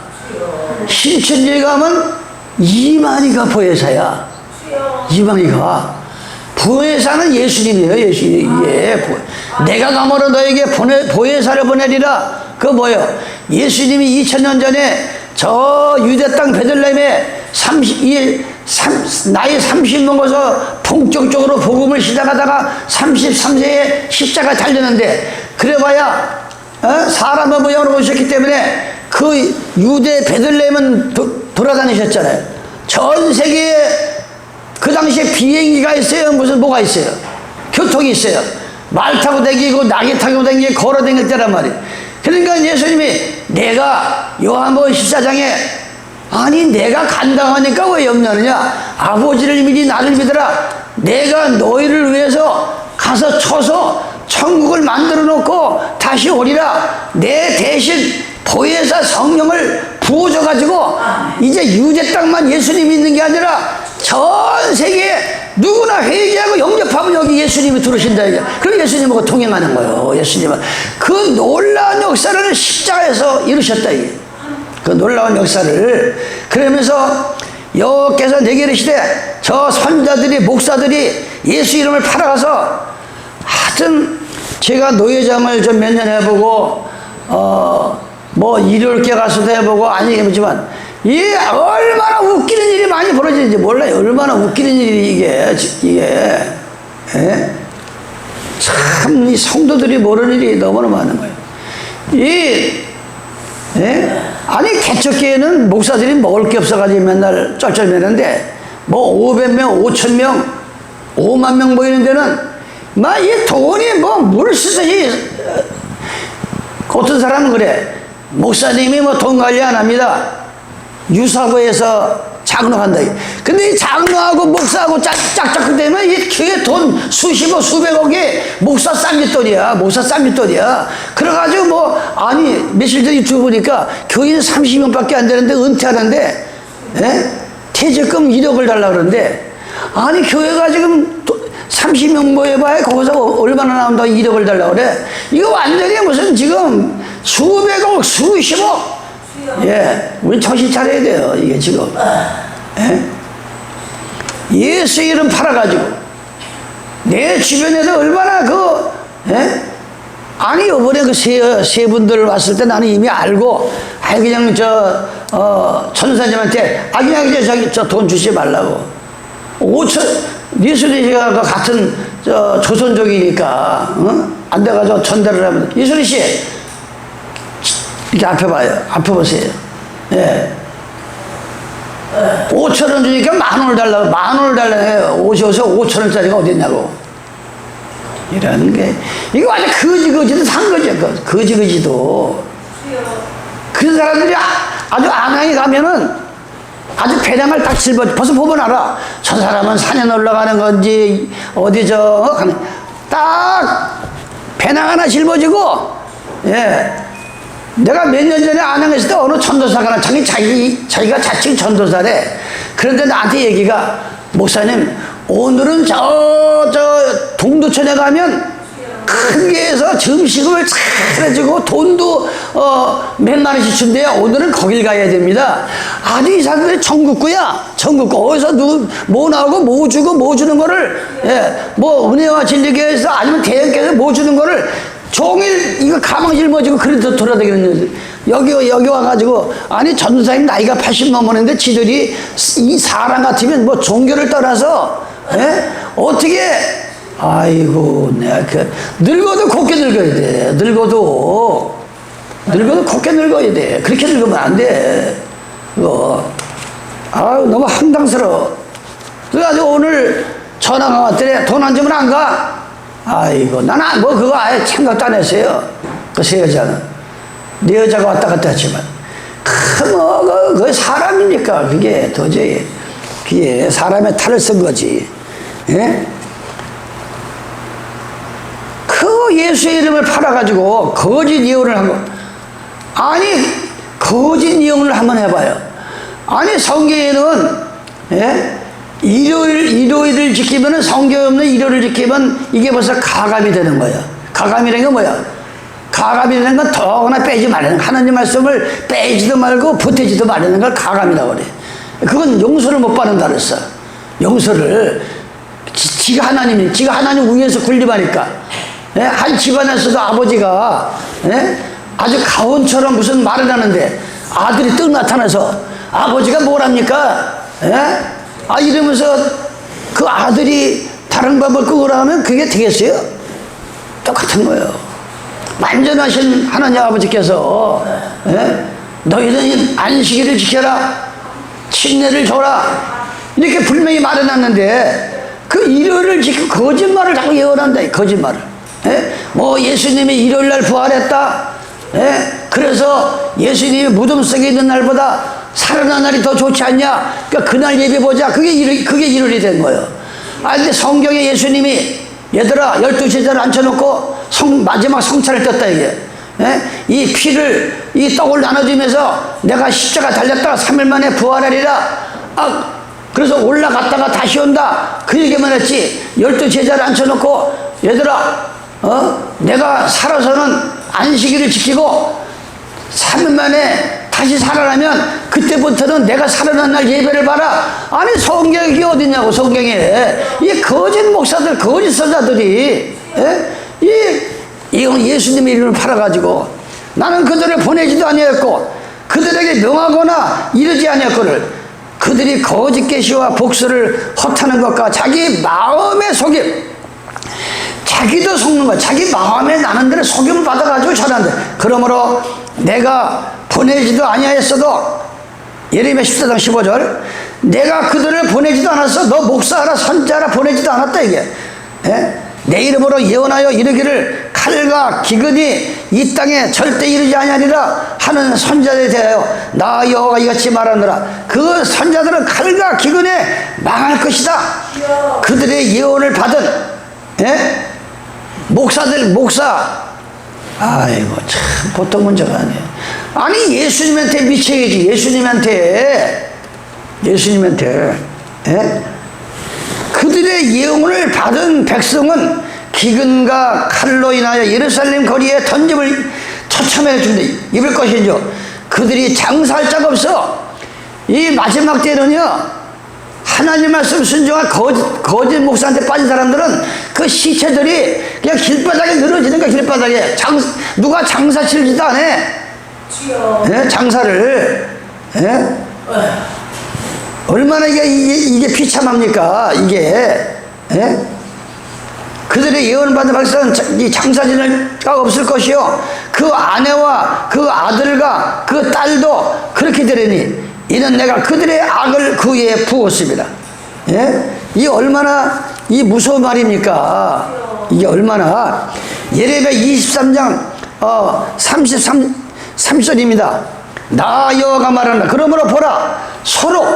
신천지에 가면 이만희가 보혜사야. 이만희가 보혜사는 예수님이에요. 예수님. 내가 가므로 너에게 보혜사를 보내리라. 그거 뭐예요? 예수님이 2000년 전에 저 유대 땅 베들레헴에 나이 30 넘어서 본격적으로 복음을 시작하다가 33세에 십자가 달렸는데 그래봐야 사람의 모양으로 오셨기 때문에 그 유대 베들레헴은 돌아다니셨잖아요. 전 세계에 그 당시에 비행기가 있어요? 뭐가 있어요? 교통이 있어요. 말 타고 다니고 낙이 타고 다니고 걸어 다닐 때란 말이에요. 그러니까 예수님이 내가 요한복음 14장에 아니 내가 간다 하니까 왜 염려하느냐? 아버지를 믿이 나를 믿어라. 내가 너희를 위해서 가서 쳐서 천국을 만들어 놓고 다시 오리라. 내 대신 보혜사 성령을 부어줘 가지고 이제 유대 땅만 예수님 믿는 게 아니라 전 세계에 누구나 회개하고 영접하면 여기 예수님이 들어오신다. 그럼 예수님하고 동행하는 거예요. 예수님은 그 놀라운 역사를 십자가에서 이루셨다. 그 놀라운 역사를. 그러면서 여호와께서 내게 이르시되 저 선자들이 목사들이 예수 이름을 팔아가서 하여튼 제가 노예장을 좀 몇 년 해보고 뭐 일요일께 가서도 해보고 아니지만 이 얼마나 웃기는 일이 많이 벌어지는지 몰라요. 얼마나 웃기는 일이 이게 참 이 성도들이 모르는 일이 너무나 많은 거예요. 아니 개척교회는 목사들이 먹을 게 없어가지고 맨날 쩔쩔매는데 뭐 500명, 5,000명, 5만 명 모이는 데는 막 이 돈이 뭐 물 쓰듯이. 어떤 사람은 그래. 목사님이 뭐 돈 관리 안 합니다. 유사부에서 장로한다. 근데 이 장로하고 목사하고 짝짝 되면 이 교회 돈 수십억 수백억이 목사 쌍짓돈이야. 목사 쌍짓돈이야. 그래가지고 뭐 아니 며칠 전에 유튜브 보니까 교인 30명밖에 안 되는데 은퇴하는데 퇴직금 1억을 달라 그러는데 아니 교회가 지금 30명 모여봐야 거기서 얼마나 나온다고 1억을 달라 그래. 이거 완전히 무슨 지금 수백억 수십억. 예, 우리 정신 차려야 돼요. 이게 지금 예수 이름 팔아가지고 내 주변에도 얼마나 아니 이번에 그 세 분들 왔을 때 나는 이미 알고 그냥 전사님한테 그냥 저기 돈 주지 말라고 5천 예수리 씨가 같은 조선족이니까 안 돼가지고 전달을 하면 예수리 씨 이렇게 앞에 봐요. 앞에 보세요. 예. 5,000원 주니까 10,000원을 달라고, 10,000원을 달라고 해요. 옷이 5,000원짜리가 어딨냐고. 이런 게, 이거 완전 거지도 산 거죠. 거지도. 그 사람들이 아주 안양에 가면은 아주 배낭을 딱 짊어, 벌써 보면 알아. 저 사람은 산에 놀러 가는 건지, 어디 딱 배낭 하나 짊어지고, 예. 내가 몇 년 전에 안양에 있을 때 어느 전도사가 자기가 자칭 전도사래. 그런데 나한테 얘기가 목사님 오늘은 저 동두천에 가면 크게해서 점심을 잘해주고 돈도 몇만 원씩 준대요. 오늘은 거길 가야 됩니다. 아니 이 사람들이 전국구야. 전국구 어디서 뭐 나오고 뭐 주고 뭐 주는 거를 뭐 은혜와 진리교회에서 아니면 대형교회에서 뭐 주는 거를 종일 이거 가방 짊어지고 그래도 돌아다니는 여기 와가지고 아니 전도사님 나이가 80 넘었는데 지들이 이 사람 같으면 뭐 종교를 떠나서 어떻게 아이고 내가 늙어도 곱게 늙어야 돼. 늙어도 곱게 늙어야 돼. 그렇게 늙으면 안 돼. 그거 너무 황당스러워. 그래가지고 오늘 전화가 왔더니 돈 안 주면 안 가. 아이고 나는 뭐 그거 아예 생각도 안 했어요. 그 세 여자는 네 여자가 왔다 갔다 했지만 그 사람입니까? 그게 도저히 그게 사람의 탈을 쓴 거지. 예? 그 예수의 이름을 팔아가지고 거짓 예언을 한 거. 아니 거짓 예언을 한번 해봐요. 아니 성경에는 일요일을 지키면 성경에 없는 일요일을 지키면 이게 벌써 가감이 되는 거야. 가감이라는 게 뭐야? 가감이라는 건 더구나 빼지 말라는 거. 하나님 말씀을 빼지도 말고 보태지도 말라는 걸 가감이라고 그래. 그건 용서를 못 받는다 그랬어. 용서를 지가 하나님 위에서 군림하니까 한 집안에서도 아버지가 아주 가온처럼 무슨 말을 하는데 아들이 떡 나타나서 아버지가 뭐랍니까? 이러면서 그 아들이 다른 밥을 끄고라 하면 그게 되겠어요? 똑같은 거예요. 완전하신 하나님 아버지께서 너희는 안식일을 지켜라, 침례를 줘라 이렇게 분명히 말해놨는데 그 일요일을 지키고 거짓말을 자꾸 예언한다. 거짓말을. 뭐 예수님이 일요일날 부활했다. 그래서 예수님이 무덤 속에 있는 날보다 살아난 날이 더 좋지 않냐? 그러니까 그날 예배 보자. 그게 일요일이 된 거예요. 근데 성경에 예수님이 얘들아 12제자를 앉혀놓고 마지막 성찬을 떴다 이게. 이 피를 이 떡을 나눠주면서 내가 십자가 달렸다가 3일 만에 부활하리라. 그래서 올라갔다가 다시 온다. 그 얘기만 했지. 12제자를 앉혀놓고 얘들아 내가 살아서는 안식일을 지키고 3일 만에 다시 살아나면 그때부터는 내가 살아난 날 예배를 봐라. 아니 성경이 어딨냐고. 성경에 이 거짓 목사들 거짓 선자들이 이건 예수님의 이름을 팔아가지고 나는 그들을 보내지도 아니했고 그들에게 명하거나 이르지 아니했거늘 그들이 거짓 계시와 복수를 헛하는 것과 자기 마음의 속임 자기도 속는 거야. 자기 마음에 나는 대로 속임을 받아가지고 전하는데 그러므로 내가 보내지도 아니하였어도 예레미야 14장 15절 내가 그들을 보내지도 않았어. 너 목사하라 선지자라 보내지도 않았다 이게. 예? 내 이름으로 예언하여 이르기를 칼과 기근이 이 땅에 절대 이르지 아니하리라 하는 선지자들에 대하여 나 여호와가 이같이 말하노라. 그 선지자들은 칼과 기근에 망할 것이다. 그들의 예언을 받은 예? 목사 아이고 참 보통 문제가 아니에요. 아니 예수님한테 미쳐야지. 예수님한테 예? 그들의 예언을 받은 백성은 기근과 칼로 인하여 예루살렘 거리에 던짐을 처참하게 준다 입을 것이죠. 그들이 장사할 자가 없어. 이 마지막 때는요 하나님 말씀 순종한 거짓 목사한테 빠진 사람들은 그 시체들이 그냥 길바닥에 늘어지는 거야. 길바닥에 누가 장사 치르지도 않아. 예? 장사를 예? 얼마나 이게 비참합니까 이게. 예? 그들의 예언받은 백성은 이 장사지가 없을 것이요 그 아내와 그 아들과 그 딸도 그렇게 되리니 이는 내가 그들의 악을 그 위에 부었습니다. 예? 이 얼마나 이 무서운 말입니까? 이게 얼마나. 예레미야 23장 30절입니다. 나 여호와가 말한다. 그러므로 보라 서로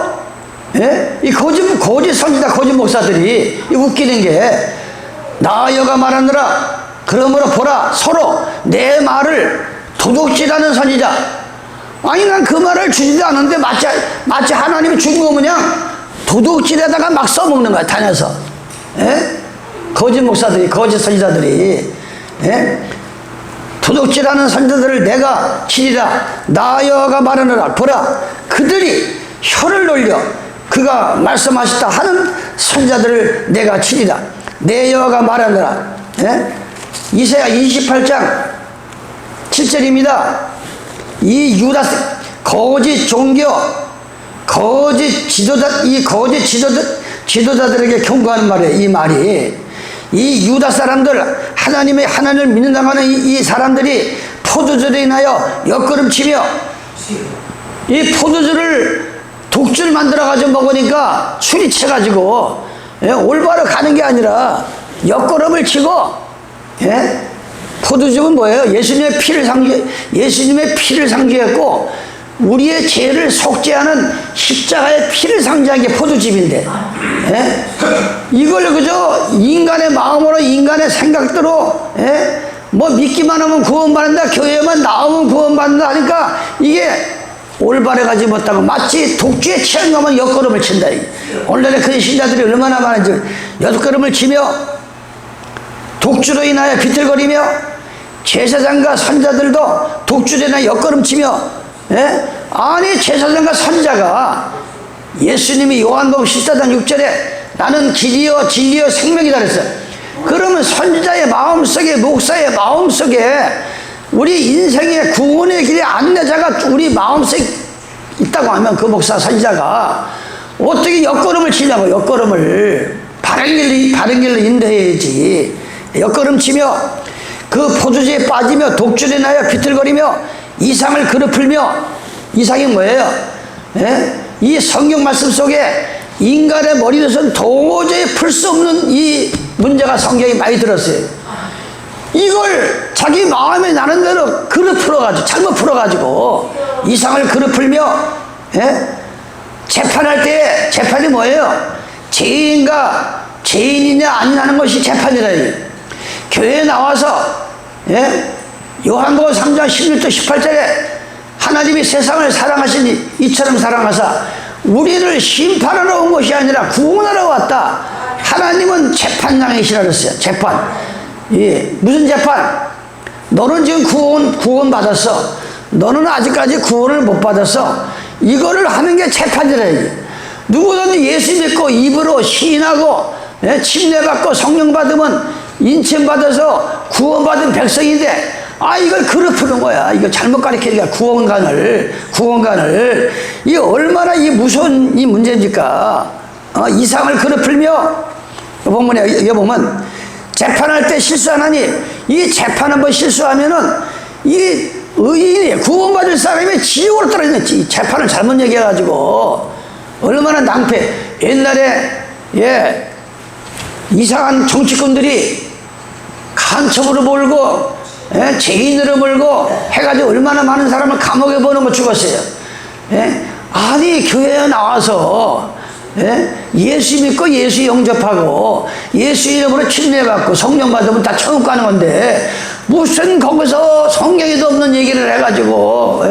예? 이 거짓 선지자 거짓 목사들이 이 웃기는 게 나 여호와가 말하느라 그러므로 보라 서로 내 말을 도둑질하는 선지자. 아니 난 그 말을 주지도 않는데 마치 하나님이 준 거 그냥 도둑질에다가 막 써먹는 거야 다녀서. 예? 거짓 목사들이 거짓 선지자들이 예? 도둑질하는 선지자들을 내가 치리라. 나 여호와가 말하느라 보라 그들이 혀를 놀려 그가 말씀하셨다 하는 선지자들을 내가 치리라. 내 여호와가 말하느라. 예? 이사야 28장 7절입니다. 이 유다 거짓 종교 거짓 지도자들에게 경고하는 말이에요. 이 말이 이 유다 사람들 하나님을 믿는다고 하는 이 사람들이 포도주로 인하여 옆걸음치며 이 포도주를 독주를 만들어가지고 먹으니까 술이 채가지고 예? 올바로 가는 게 아니라 옆걸음을 치고 예? 포도주는 뭐예요? 예수님의 피를 상징했고 우리의 죄를 속죄하는 십자가의 피를 상징한 게 포도즙인데 예? 이걸 그저 인간의 마음으로 인간의 생각대로 예? 뭐 믿기만 하면 구원받는다 교회만 나오면 구원받는다 하니까 이게 올바르 가지 못하고 마치 독주에 취한 것만 옆걸음을 친다. 오늘날의 그런 신자들이 얼마나 많은지 옆걸음을 치며 독주로 인하여 비틀거리며 제사장과 선자들도 독주로 인하여 옆걸음치며 예? 아니 제사장과 선자가 예수님이 요한복음 14장 6절에 나는 길이요 진리요 생명이다 그랬어요. 그러면 선지자의 마음속에 목사의 마음속에 우리 인생의 구원의 길의 안내자가 우리 마음속에 있다고 하면 그 목사 선지자가 어떻게 옆걸음을 치냐고. 옆걸음을 바른 길로 인도해야지. 옆걸음 치며 그 포도주에 빠지며 독주에 나여 비틀거리며 이상을 그릇풀며 이상이 뭐예요? 예? 이 성경 말씀 속에 인간의 머리로서는 도저히 풀 수 없는 이 문제가 성경에 많이 들었어요. 이걸 자기 마음에 나는 대로 그릇 풀어가지고 잘못 풀어가지고 이상을 그릇 풀며 예? 재판할 때 재판이 뭐예요? 죄인이냐 아니냐는 것이 재판이라. 교회에 나와서 예? 요한복음 3장 16절 18절에 하나님이 세상을 사랑하시니 이처럼 사랑하사 우리를 심판하러 온 것이 아니라 구원하러 왔다. 하나님은 재판장이시라 그랬어요. 재판. 예. 무슨 재판? 너는 지금 구원 받았어. 너는 아직까지 구원을 못 받았어. 이거를 하는 게 재판이라. 누구든지 예수 믿고 입으로 시인하고 예? 침례받고 성령 받으면 인침 받아서 구원받은 백성인데 이걸 그릇 푸는 거야. 이거 잘못 가르치니까 구원관을 이 얼마나 이 무서운 이 문제입니까? 이상을 그릇 풀며 본문에 보면 재판할 때 실수하나니 이 재판 한번 실수하면은 이 의인이 구원받을 사람이 지옥으로 떨어졌지. 재판을 잘못 얘기해가지고 얼마나 낭패. 옛날에 이상한 정치꾼들이 간첩으로 몰고 죄인으로 몰고 해가지고 얼마나 많은 사람을 감옥에 보내고 죽었어요. 아니 교회에 나와서 예수 믿고 예수 영접하고 예수 이름으로 침례받고 성령 받으면 다 천국 가는 건데 무슨 거기서 성경에도 없는 얘기를 해가지고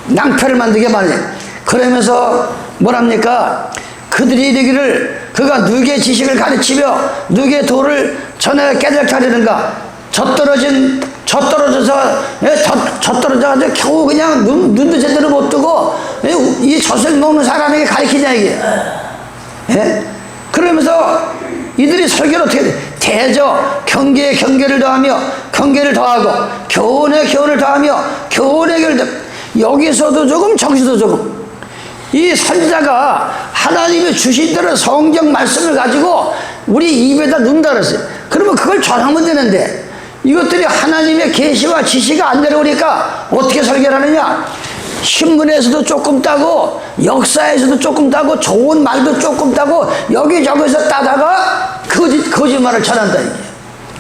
낭패를 만들게 말이에요. 그러면서 뭐랍니까? 그들이 이르기를 그가 누구의 지식을 가르치며 누구의 도를 전해 깨닫게 하려는가. 젖떨어져서 겨우 그냥 눈도 제대로 못 뜨고 이 젖을 먹는 사람에게 가르치냐 이게. 그러면서 이들이 설교를 어떻게 돼? 대저 경계에 경계를 더하며 경계를 더하고 교훈에 교훈을 더하며 교훈에 교훈을 더하며 여기서도 조금 저기서도 조금. 이 선지자가 하나님이 주신 대로 성경 말씀을 가지고 우리 입에다 넣는다 그랬어요. 그러면 그걸 전하면 되는데 이것들이 하나님의 계시와 지시가 안 내려오니까 어떻게 설교를 하느냐. 신문에서도 조금 따고 역사에서도 조금 따고 좋은 말도 조금 따고 여기저기서 따다가 거짓말을 전한다 이게.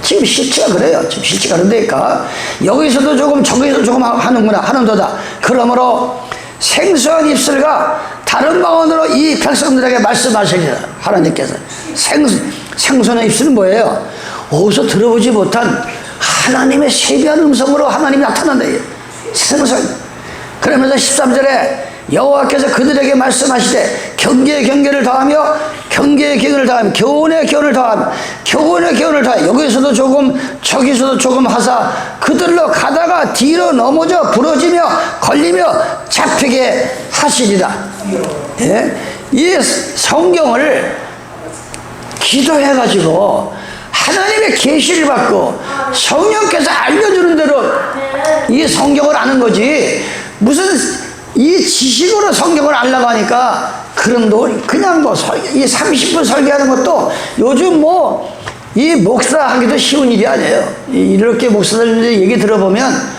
지금 실체가 그래요. 지금 실체가 그런다니까. 여기서도 조금 저기서도 조금 하는도다. 그러므로 생수한 입술과 다른 방언으로 이 백성들에게 말씀하시리라. 하나님께서 생수한 입술은 뭐예요? 어디서 들어보지 못한 하나님의 세비한 음성으로 하나님이 나타난다. 생수한. 그러면서 13절에 여호와께서 그들에게 말씀하시되 경계에 경계를 더하며 경계에 경계를 더하며 교훈에 교훈을 더하며 교훈에 교훈을 더하며 여기서도 조금 저기서도 조금 하사 그들로 가다가 뒤로 넘어져 부러지며 걸리며 잡히게 하시리라. 이 성경을 기도해가지고 하나님의 계시를 받고 성령께서 알려주는 대로 이 성경을 아는 거지. 무슨 이 지식으로 성경을 알려고 하니까 그럼도 그냥 이 30분 설교하는 것도 요즘 이 목사 하기도 쉬운 일이 아니에요. 이렇게 목사들 얘기 들어보면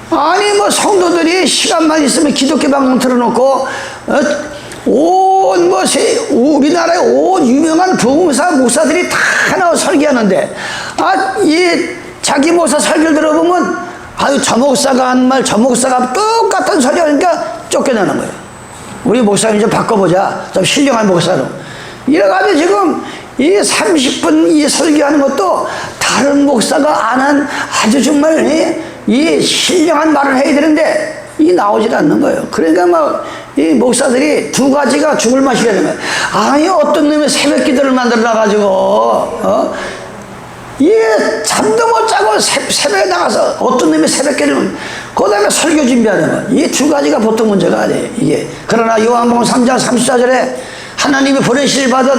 아니 성도들이 시간만 있으면 기독교 방송 틀어놓고 우리나라의 온 유명한 부흥사 목사들이 다 나와 설교하는데 이 자기 목사 설교를 들어보면 저 목사가 한 말 저 목사가 똑같은 설교하니까 쫓겨나는 거예요. 우리 목사님 좀 바꿔보자. 좀 신령한 목사로. 이래가지고 지금 이 30분 이 설교하는 것도 다른 목사가 안 한 아주 정말 이 신령한 말을 해야 되는데 이 나오질 않는 거예요. 그러니까 이 목사들이 두 가지가 죽을 맛이 되는 거예요. 아니 어떤 놈이 새벽 기도를 만들어놔가지고 이게 잠도 못 자고 새벽에 나가서 어떤 놈이 새벽 기도를 그 다음에 설교 준비하는 거예요. 이 두 가지가 보통 문제가 아니에요. 이게. 그러나 요한복음 3장 34절에 하나님이 보내실 받은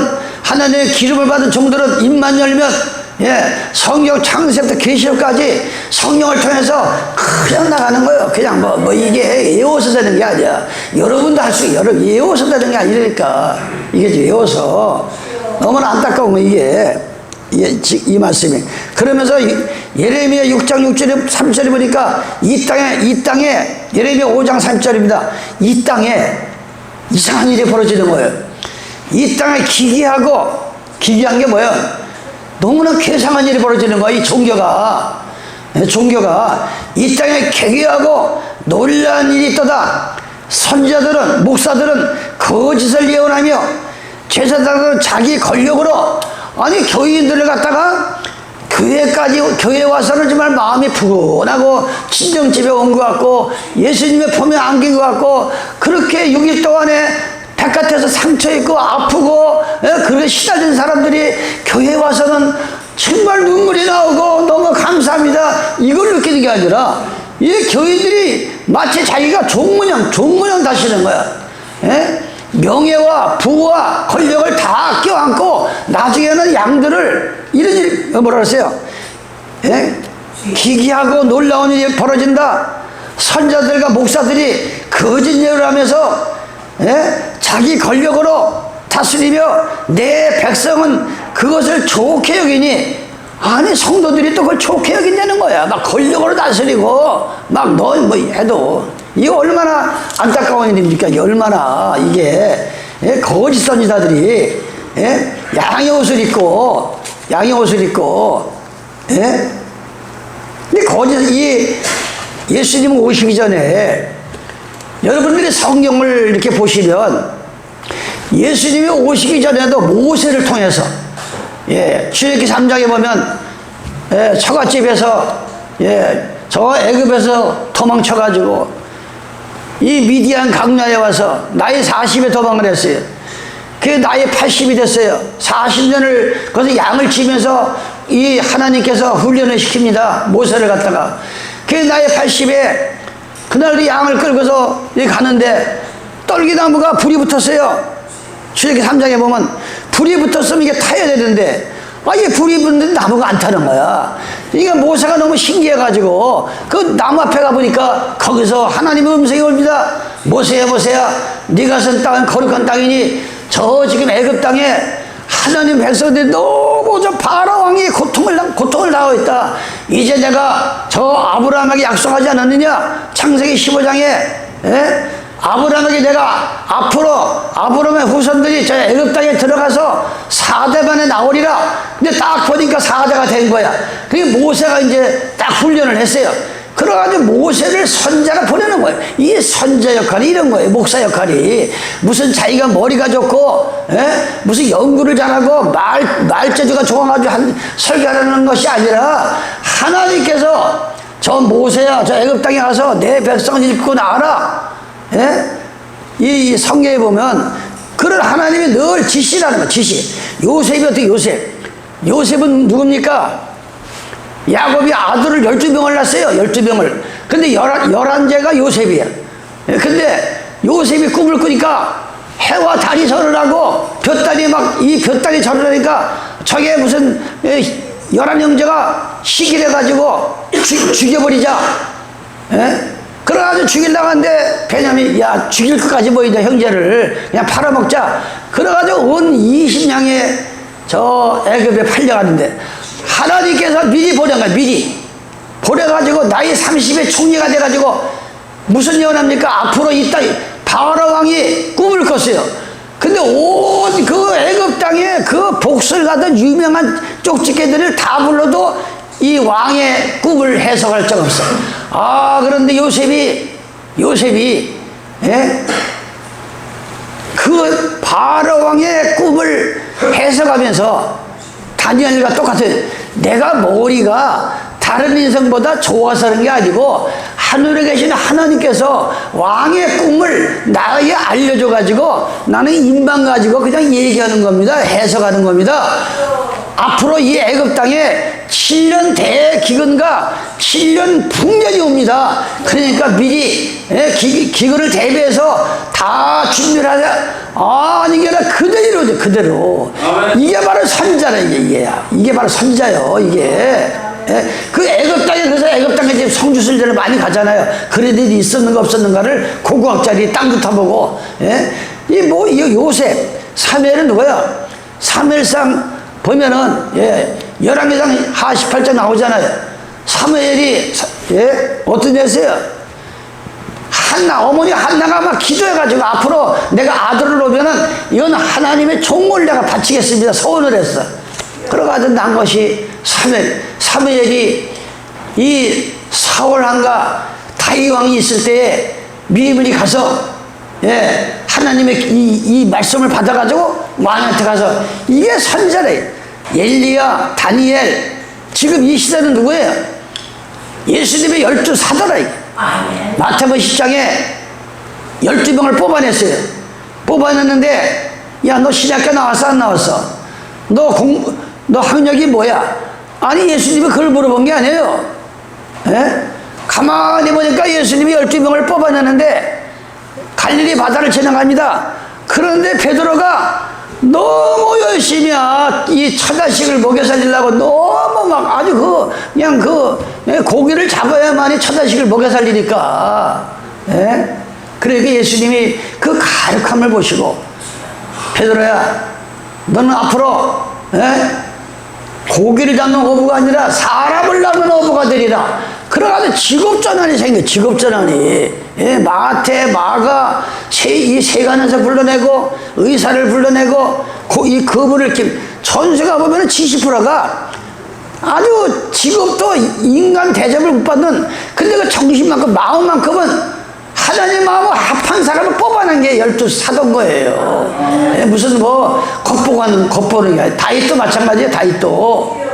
하나님의 기름을 받은 종들은 입만 열면 성경 창세부터 계시록까지 성령을 통해서 그냥 나가는 거예요. 그냥 이게 외워서 되는 게 아니야. 여러분도 할 수 있어요. 외워서 되는 게 아니니까 이게 외워서 너무나 안타까운 거 이게 이 말씀이. 그러면서 예레미야 6장 6절에 3절에 보니까 이 땅에 예레미야 5장 3절입니다. 이 땅에 이상한 일이 벌어지는 거예요. 이 땅에 기괴한 게 뭐예요? 너무나 괴상한 일이 벌어지는 거야. 이 종교가 이 땅에 괴괴하고 놀라운 일이 있도다. 선지자들은 목사들은 거짓을 예언하며 제사장들은 자기 권력으로 교인들을 갖다가 교회 와서는 정말 마음이 푸근하고 친정집에 온 것 같고 예수님의 품에 안긴 것 같고 그렇게 6일 동안에 바깥에서 상처 입고 아프고 그렇게 시달린 사람들이 교회 와서는 정말 눈물이 나오고 너무 감사합니다 이걸 느끼는 게 아니라 이 교인들이 마치 자기가 종문양 다시는 거야. 명예와 부와 권력을 다 껴안고 나중에는 양들을 이런 일 뭐라 그러세요? 기괴하고 놀라운 일이 벌어진다. 선자들과 목사들이 거짓 예언을 하면서 자기 권력으로 다스리며 내 백성은 그것을 좋게 여기니 아니 성도들이 또 그걸 좋게 여긴다는 거야. 막 권력으로 다스리고 막 너 뭐 해도 이게 얼마나 안타까운 일입니까? 이게 얼마나 이게 거짓 선지자들이 양의 옷을 입고 근데 거짓 이 예수님 오시기 전에 여러분들이 성경을 이렇게 보시면 예수님이 오시기 전에도 모세를 통해서 출애굽기 3장에 보면 처갓집에서 저 애굽에서 도망쳐가지고 이 미디안 강야에 와서 나이 40에 도망을 했어요. 그게 나이 80이 됐어요. 40년을 거기서 양을 치면서 이 하나님께서 훈련을 시킵니다. 모세를 갖다가. 그게 나이 80에 그날도 양을 끌고서 가는데 떨기나무가 불이 붙었어요. 출애굽기 3장에 보면 불이 붙었으면 이게 타야 되는데 이게 불이 붙는데 나무가 안 타는 거야. 이게 모세가 너무 신기해가지고 그 나무 앞에 가보니까 거기서 하나님의 음성이 옵니다. 모세야 네가 선 땅은 거룩한 땅이니 저 지금 애굽 땅에 하나님 백성들이 너무 저 바로 왕이 고통을 당하고 있다. 이제 내가 저 아브라함에게 약속하지 않았느냐? 창세기 15장에 아브라함에게 내가 앞으로 아브라함의 후손들이 저 애굽 땅에 들어가서 4대 만에 나오리라. 근데 딱 보니까 4대가 된 거야. 그게 모세가 이제 딱 훈련을 했어요. 그래가지고 모세를 선자가 보내는 거예요. 이게 선자 역할이 이런 거예요. 목사 역할이. 무슨 자기가 머리가 좋고 무슨 연구를 잘하고 말재주가 좋아가지고 설교하는 것이 아니라 하나님께서 저 모세야 저 애굽 땅에 가서 내 백성을 일구 나와라. 이 성경에 보면 그런 하나님이 늘 지시라는 거예요. 지시. 요셉이 어떻게 요셉은 누굽니까? 야곱이 아들을 12명을 낳았어요. 12명을. 근데 11제가 요셉이야. 근데 요셉이 꿈을 꾸니까 해와 달이 절을 하고 볕달이 이 볕달이 절을 하니까 저게 무슨 11형제가 시기를 해가지고 죽여버리자. 그래가지고 죽이려고 하는데 베냐민이 야 죽일 것까지 보이다 형제를 그냥 팔아먹자. 그래가지고 온 20냥의 저 애굽에 팔려가는데 하나님께서 미리 보낸 거야. 미리 보내가지고 나이 30에 총리가 돼가지고 무슨 예언합니까? 앞으로 이 땅 바로 왕이 꿈을 꿨어요. 근데 온 그 애굽 땅에 그 복술 가던 유명한 쪽집게들을 다 불러도 이 왕의 꿈을 해석할 적 없어. 그런데 요셉이 그 바로 왕의 꿈을 해석하면서 다니엘과 똑같아요. 내가 머리가 다른 인생보다 좋아서 그런 게 아니고 하늘에 계신 하나님께서 왕의 꿈을 나에게 알려줘가지고 나는 인방 가지고 그냥 얘기하는 겁니다. 해석하는 겁니다. 앞으로 이 애굽 땅에 7년 대기근과 7년 풍년이 옵니다. 그러니까 미리 기근을 대비해서 다 준비를 하자. 이게 그대로죠. 그대로. 이게 바로 선자라. 이게 바로 선자요. 이게. 그 애굽 땅에 그래서 애굽 땅에 지금 성주순례를 많이 가잖아요. 그런 일이 있었는가 없었는가를 고고학자들이 땅도 타보고. 이 요셉 사무엘은 누구야? 사무엘상 보면은 열왕기상 하 18장 나오잖아요. 사무엘이 어떤 애였어요? 어머니 한나가 막 기도해가지고 앞으로 내가 아들을 오면은 이건 하나님의 종을 내가 바치겠습니다. 서원을 했어. 그래가지고 난 것이 사무엘이 이 사울왕과 다윗 왕이 있을 때에 미리미리 가서 하나님의 이 말씀을 받아가지고 왕한테 가서 이게 선자래. 엘리야, 다니엘. 지금 이 시대는 누구예요? 예수님의 12사도라. 마태복음 10장에 12명을 뽑아냈어요. 뽑아냈는데 야 너 신학교 나왔어 안 나왔어? 너 학력이 뭐야? 아니 예수님이 그걸 물어본 게 아니에요. 가만히 보니까 예수님이 12명을 뽑아냈는데 갈릴리 바다를 지나갑니다. 그런데 베드로가 너무 열심히 이 처자식을 먹여 살리려고 너무 막 아주 그냥 고기를 잡아야만이 처자식을 먹여 살리니까. 그러니까 예수님이 그 가력함을 보시고 베드로야 너는 앞으로 고기를 잡는 어부가 아니라 사람을 잡는 어부가 되리라. 그러가지고 직업전환이 생겨. 직업전환이. 예, 마태, 마가 이 세간에서 불러내고 의사를 불러내고 이 거부를 이렇게 전세가 보면 70%가 아주 직업도 인간 대접을 못 받는, 근데 그 정신만큼 마음만큼은 하나님 마음을 합한 사람을 뽑아낸 게 12사도인 거예요. 예, 무슨 뭐 겉보는 게 아니라 다윗도 마찬가지예요. 다윗도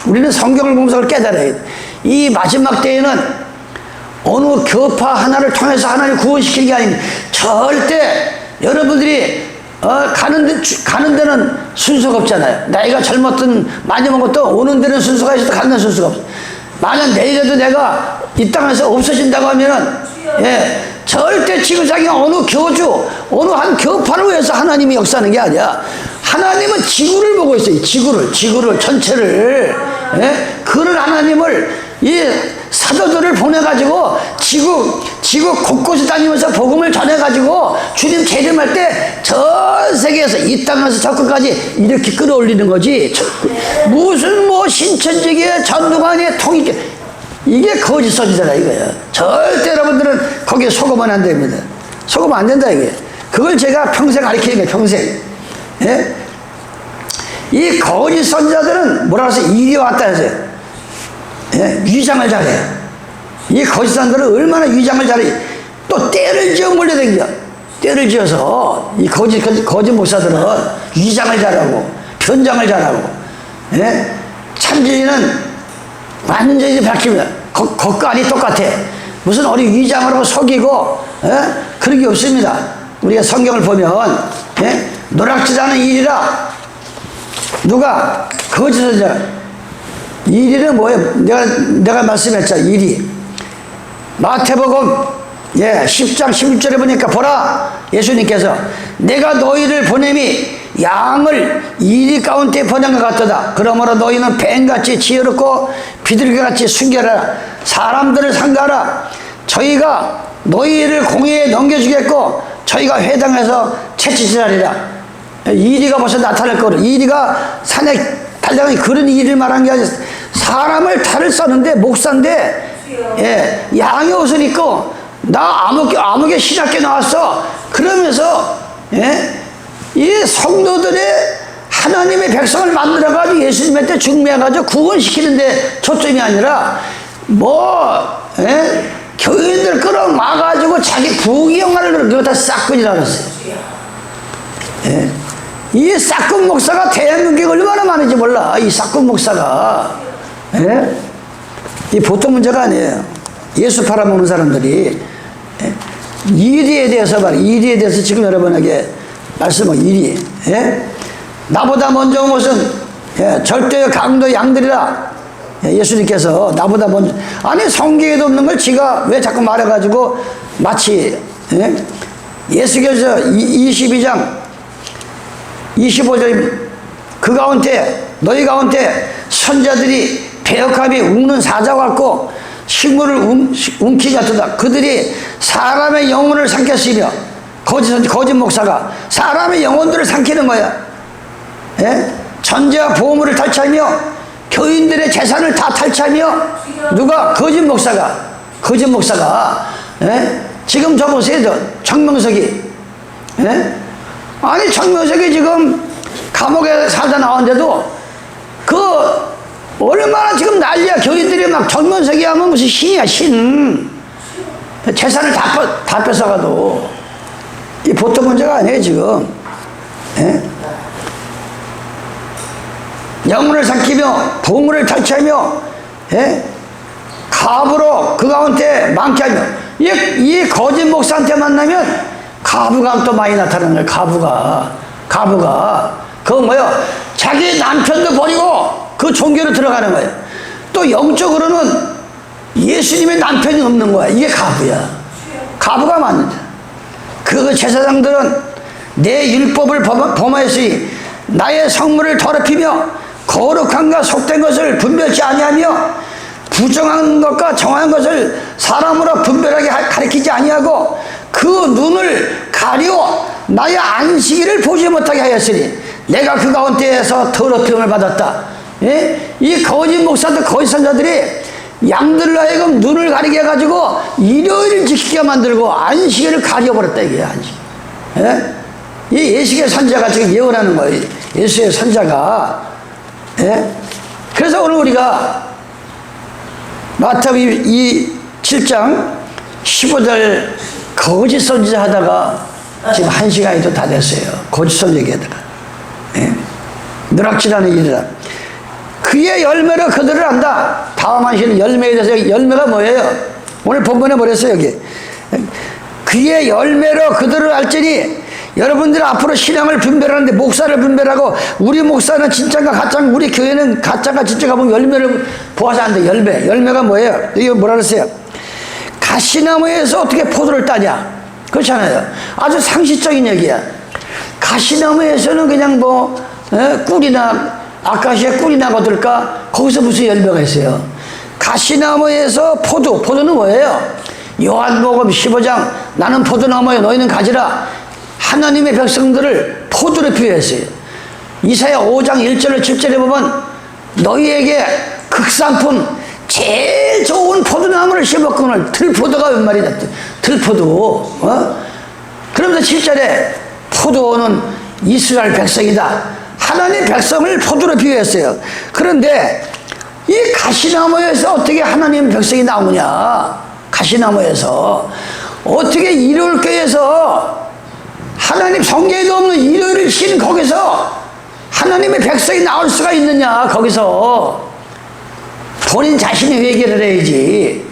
우리는 성경을 보면서 그걸 깨달아야 돼. 이 마지막 때에는 어느 교파 하나를 통해서 하나님 구원시키는 게 아닙니다. 절대 여러분들이 가는 데는 순서가 없잖아요. 나이가 젊었든 많이 먹었든 오는 데는 순서가 있어도 가는 데는 순서가 없어요. 만약 내일에도 내가 이 땅에서 없어진다고 하면은, 예, 절대 지구상의 어느 교주, 어느 한 교파를 위해서 하나님이 역사하는 게 아니야. 하나님은 지구를 보고 있어요. 지구를 전체를. 예? 그런 하나님을 이 사도들을 보내가지고 지구 곳곳에 다니면서 복음을 전해가지고 주님 재림할 때 전 세계에서 이 땅에서 저 끝까지 이렇게 끌어올리는 거지. 무슨 뭐 신천지계 전두관의 통일, 이게 거짓 선지자라 이거예요. 절대 여러분들은 거기에 속으면 안 됩니다. 속으면 안 된다 이게. 그걸 제가 평생 가르치는 거예요. 평생. 예? 이 거짓 선지자들은 뭐라 해서 이리 왔다 해서요. 예? 위장을 잘해요. 이 거짓 선지자들은 얼마나 위장을 잘해. 또 때를 지어 몰려다녀. 때를 지어서 이 거짓 목사들은 위장을 잘하고 변장을 잘하고, 예? 참진리는 완전히 밝힙니다. 겉간이 똑같아. 무슨 어디 위장을 하고 속이고, 예? 그런 게 없습니다. 우리가 성경을 보면, 예? 노략질하는 일이라. 누가 거짓 선지자. 일이는 뭐예요? 내가 말씀했잖아. 일이 마태복음 10장 11절에 보니까 보라, 예수님께서 내가 너희를 보냄이 양을 이리 가운데 보낸 것 같도다. 그러므로 너희는 뱀같이 지혜롭고 비둘기같이 순결하라. 사람들을 상가하라. 저희가 너희를 공회에 넘겨주겠고 저희가 회당에서 채찍질하리라. 이리가 벌써 나타날 거로. 이리가 산에 달려가니 그런 일을 말한 게 아니라 사람을 탈을 썼는데 목사인데, 예, 양의 옷을 입고 나 아무개 신학교 나왔어 그러면서, 예, 이 성도들의 하나님의 백성을 만들어가지고 예수님한테 중매해가지고 구원시키는데 초점이 아니라 예? 교인들 끌어막아가지고 자기 부귀영화를 그거 다 싹근이라 그랬어요. 예? 이 싹근 목사가 대한민국에 얼마나 많은지 몰라. 이 싹근 목사가, 예? 이 보통 문제가 아니에요. 예수 팔아먹는 사람들이, 예? 이리에 대해서 이리에 대해서 지금 여러분에게 말씀을 이리, 예? 나보다 먼저 온 것은, 예, 절대의 강도 양들이라. 예, 예수님께서 나보다 먼저, 아니 성경에도 없는 걸 지가 왜 자꾸 말해가지고 마치, 예? 예수께서 22장 25절 그 가운데 너희 가운데 선자들이 배역함이 우는 사자 같고 식물을 움키지 않도다. 그들이 사람의 영혼을 삼켰으며 거짓 목사가 사람의 영혼들을 삼키는 거야. 예? 전제와 보물을 탈취하며 교인들의 재산을 다 탈취하며 누가? 거짓 목사가 예? 지금 저 보세요. 정명석이, 예? 아니 정명석이 지금 감옥에 살다 나왔는데도 그 얼마나 지금 난리야. 교인들이 막 정명석이 하면 무슨 신이야, 신. 재산을 다 뺏어가도. 이 보통 문제가 아니에요 지금. 예? 영혼을 삼키며 보물을 탈취하며, 예? 가부로 그 가운데 많게 하며. 이 거짓 목사한테 만나면 가부가 또 많이 나타나는 거예요. 가부가 그거 뭐요? 자기 남편도 버리고 그 종교로 들어가는 거예요. 또 영적으로는 예수님의 남편이 없는 거야. 이게 가부야. 가부가 맞는다. 그 제사장들은 내 율법을 범하였으니 나의 성물을 더럽히며 거룩한가 속된 것을 분별치 아니하며 부정한 것과 정한 것을 사람으로 분별하게 가리키지 아니하고 그 눈을 가려 나의 안식일을 보지 못하게 하였으니 내가 그 가운데에서 더럽힘을 받았다. 예? 이 거짓 목사들, 거짓 선자들이 양들로 하여금 눈을 가리게 해가지고 일요일을 지키게 만들고 안식일을 가려버렸다, 이게 안식. 예? 이 예수의 선자가 지금 예언하는 거예요. 예수의 선자가. 예? 그래서 오늘 우리가 마태복음 이 7장 15절 거짓 선지자 하다가 지금 1시간이 다 됐어요. 거짓 선지자 얘기하다가. 예? 누락질하는 일이라. 그의 열매로 그들을 안다. 다음 한시는 열매에 대해서, 열매가 뭐예요? 오늘 본문에 뭐랬어요, 여기? 그의 열매로 그들을 알지니. 여러분들 앞으로 신앙을 분별하는데 목사를 분별하고, 우리 목사는 진짜인가 가짜인가, 우리 교회는 가짜인가 진짜인가 보면 열매를 보아서 안 돼. 열매가 뭐예요? 이거 뭐라 그랬어요? 가시나무에서 어떻게 포도를 따냐? 그렇잖아요. 아주 상식적인 얘기야. 가시나무에서는 그냥 뭐 꿀이나 아카시아 꿀이나 거둘까? 거기서 무슨 열매가 있어요? 가시나무에서 포도는 뭐예요? 요한복음 15장 나는 포도나무에 너희는 가지라. 하나님의 백성들을 포도로 비유했어요. 이사야 5장 1절을 7절에 보면 너희에게 극상품 제일 좋은 포도나무를 심었거늘. 들포도가 웬 말이다. 들포도. 그러면서 7절에 포도는 이스라엘 백성이다. 하나님 백성을 포도로 비유했어요. 그런데 이 가시나무에서 어떻게 하나님 백성이 나오냐? 가시나무에서 어떻게 일요일교회에서 하나님 성경에도 없는 일요일을 쉬는 거기서 하나님의 백성이 나올 수가 있느냐? 거기서 본인 자신이 회개를 해야지.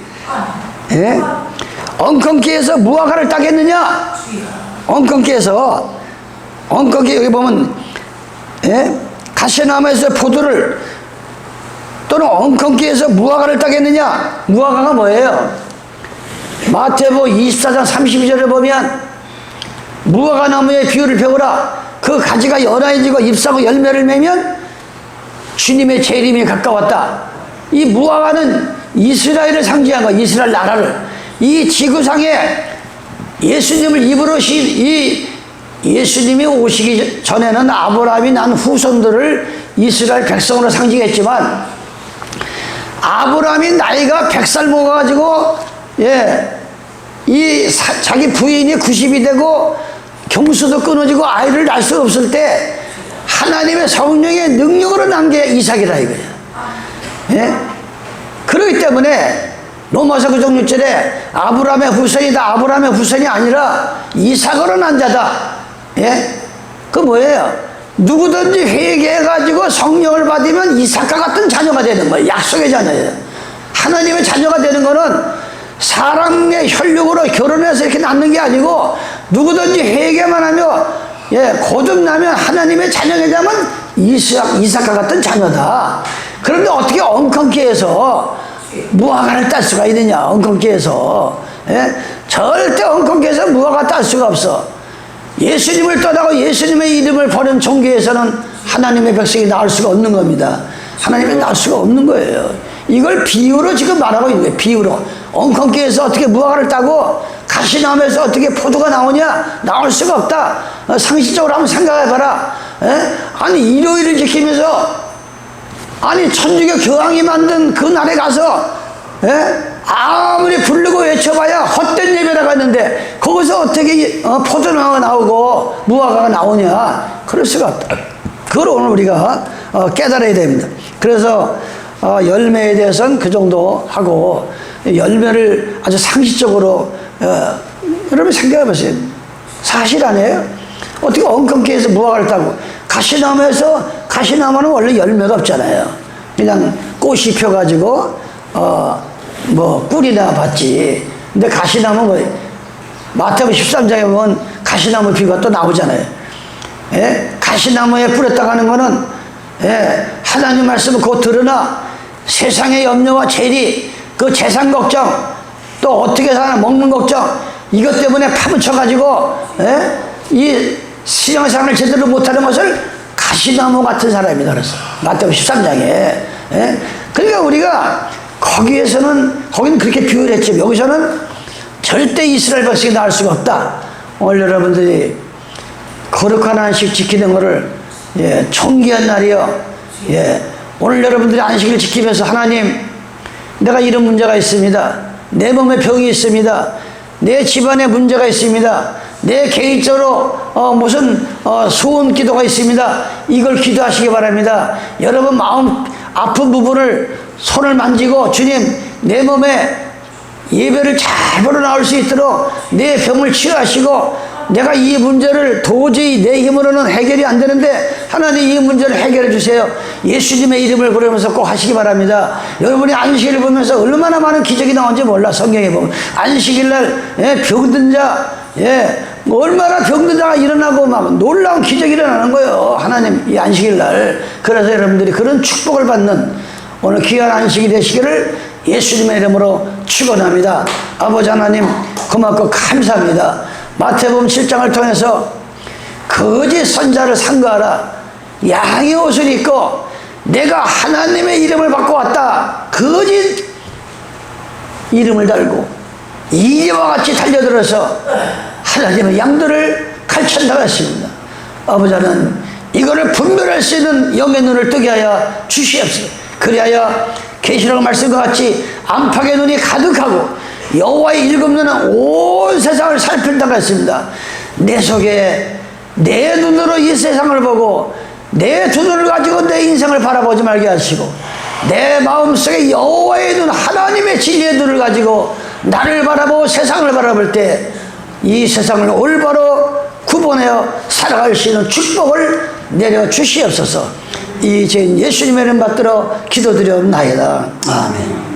예? 엉겅퀴에서 무화과를 따겠느냐? 엉겅퀴에서 여기 보면 예? 가시나무에서 포도를 또는 엉겅퀴에서 무화과를 따겠느냐? 무화과가 뭐예요? 마태복음 24장 32절을 보면 무화과 나무의 비유를 배우라. 그 가지가 연하해지고 잎사고 열매를 맺으면 주님의 재림이 가까웠다. 이 무화과는 이스라엘을 상징한 거, 이스라엘 나라를. 이 지구상에 예수님을 입으로 이 예수님이 오시기 전에는 아브라함이 난 후손들을 이스라엘 백성으로 상징했지만, 아브라함이 나이가 100살 먹어가지고 자기 부인이 90이 되고 경수도 끊어지고 아이를 낳을 수 없을 때 하나님의 성령의 능력으로 난 게 이삭이라 이거예요. 예? 그렇기 때문에 로마서 9장 6절에 아브라함의 후손이다. 아브라함의 후손이 아니라 이삭으로 난 자다. 예? 그 뭐예요? 누구든지 회개해가지고 성령을 받으면 이삭과 같은 자녀가 되는 거예요. 약속의 자녀예요. 하나님의 자녀가 되는 거는 사랑의 혈육으로 결혼해서 이렇게 낳는 게 아니고, 누구든지 회개만 하며 거듭나면 하나님의 자녀가 되면 이삭과 같은 자녀다. 그런데 어떻게 엉겅퀴에서 무화과를 딸 수가 있느냐? 엉겅퀴에서. 절대 엉겅퀴에서 무화과 딸 수가 없어. 예수님을 떠나고 예수님의 이름을 버린 종교에서는 하나님의 백성이 나올 수가 없는 겁니다. 하나님이 나올 수가 없는 거예요. 이걸 비유로 지금 말하고 있는 거예요. 비유로. 엉겅퀴에서 어떻게 무화과를 따고 가시나무에서 어떻게 포도가 나오냐? 나올 수가 없다. 상식적으로 한번 생각해봐라. 아니 일요일을 지키면서, 아니 천주교 교황이 만든 그 날에 가서 아무리 부르고 외쳐봐야 헛된 예배라고 했는데 거기서 어떻게 포도나무가 나오고 무화과가 나오냐? 그럴 수가 없다. 그걸 오늘 우리가 깨달아야 됩니다. 그래서 열매에 대해서는 그 정도 하고, 열매를 아주 상식적으로 여러분 생각해 보세요. 사실 아니에요? 어떻게 엉겅퀴에서 무화과를 따고, 가시나무는 원래 열매가 없잖아요. 그냥 꽃이 펴가지고 뭐 꿀이나 받지. 근데 가시나무 뭐 마태복음 13장에 보면 가시나무 비유가 또 나오잖아요. 가시나무에 뿌렸다 하는 거는 하나님 말씀을 곧 들으나 세상의 염려와 재리, 그 재산 걱정, 또 어떻게 사나 먹는 걱정, 이것 때문에 파묻혀가지고 이 신앙생활을 제대로 못하는 것을 가시나무 같은 사람이다 그랬어. 마태복음 13장에. 그러니까 우리가 거기는 그렇게 비유를 했지, 여기서는 절대 이스라엘 백성이 나올 수가 없다. 오늘 여러분들이 거룩한 안식 지키는 것을 총기한 날이요. 오늘 여러분들이 안식일 지키면서 하나님, 내가 이런 문제가 있습니다. 내 몸에 병이 있습니다. 내 집안에 문제가 있습니다. 내 개인적으로 무슨 소원 기도가 있습니다. 이걸 기도하시기 바랍니다. 여러분 마음 아픈 부분을 손을 만지고 주님, 내 몸에 예배를 잘 보러 나올 수 있도록 내 병을 치유하시고, 내가 이 문제를 도저히 내 힘으로는 해결이 안 되는데 하나님 이 문제를 해결해 주세요. 예수님의 이름을 부르면서 꼭 하시기 바랍니다. 여러분이 안식일을 보면서 얼마나 많은 기적이 나온지 몰라. 성경에 보면 안식일날 병든 자, 얼마나 병든 자가 일어나고 막 놀라운 기적이 일어나는 거예요. 하나님 이 안식일날. 그래서 여러분들이 그런 축복을 받는 오늘 귀한 안식이 되시기를 예수님의 이름으로 축원합니다. 아버지 하나님 고맙고 감사합니다. 마태복음 7장을 통해서 거짓 선자를 삼가하라. 양의 옷을 입고 내가 하나님의 이름을 받고 왔다. 거짓 이름을 달고 이와 같이 달려들어서 하나님의 양들을 칼친다고 했습니다. 아버지 하나님, 이거를 분별할 수 있는 영의 눈을 뜨게 하여 주시옵소서. 그리하여 계시록 말씀과 같이 안팎의 눈이 가득하고 여호와의 일곱 눈은 온 세상을 살핀다고 했습니다. 내 속에 내 눈으로 이 세상을 보고 내 두 눈을 가지고 내 인생을 바라보지 말게 하시고, 내 마음속에 여호와의 눈, 하나님의 진리의 눈을 가지고 나를 바라보고 세상을 바라볼 때 이 세상을 올바로 구분하여 살아갈 수 있는 축복을 내려 주시옵소서. 이 죄인 예수님의 이름 받들어 기도드려옵나이다. 아멘.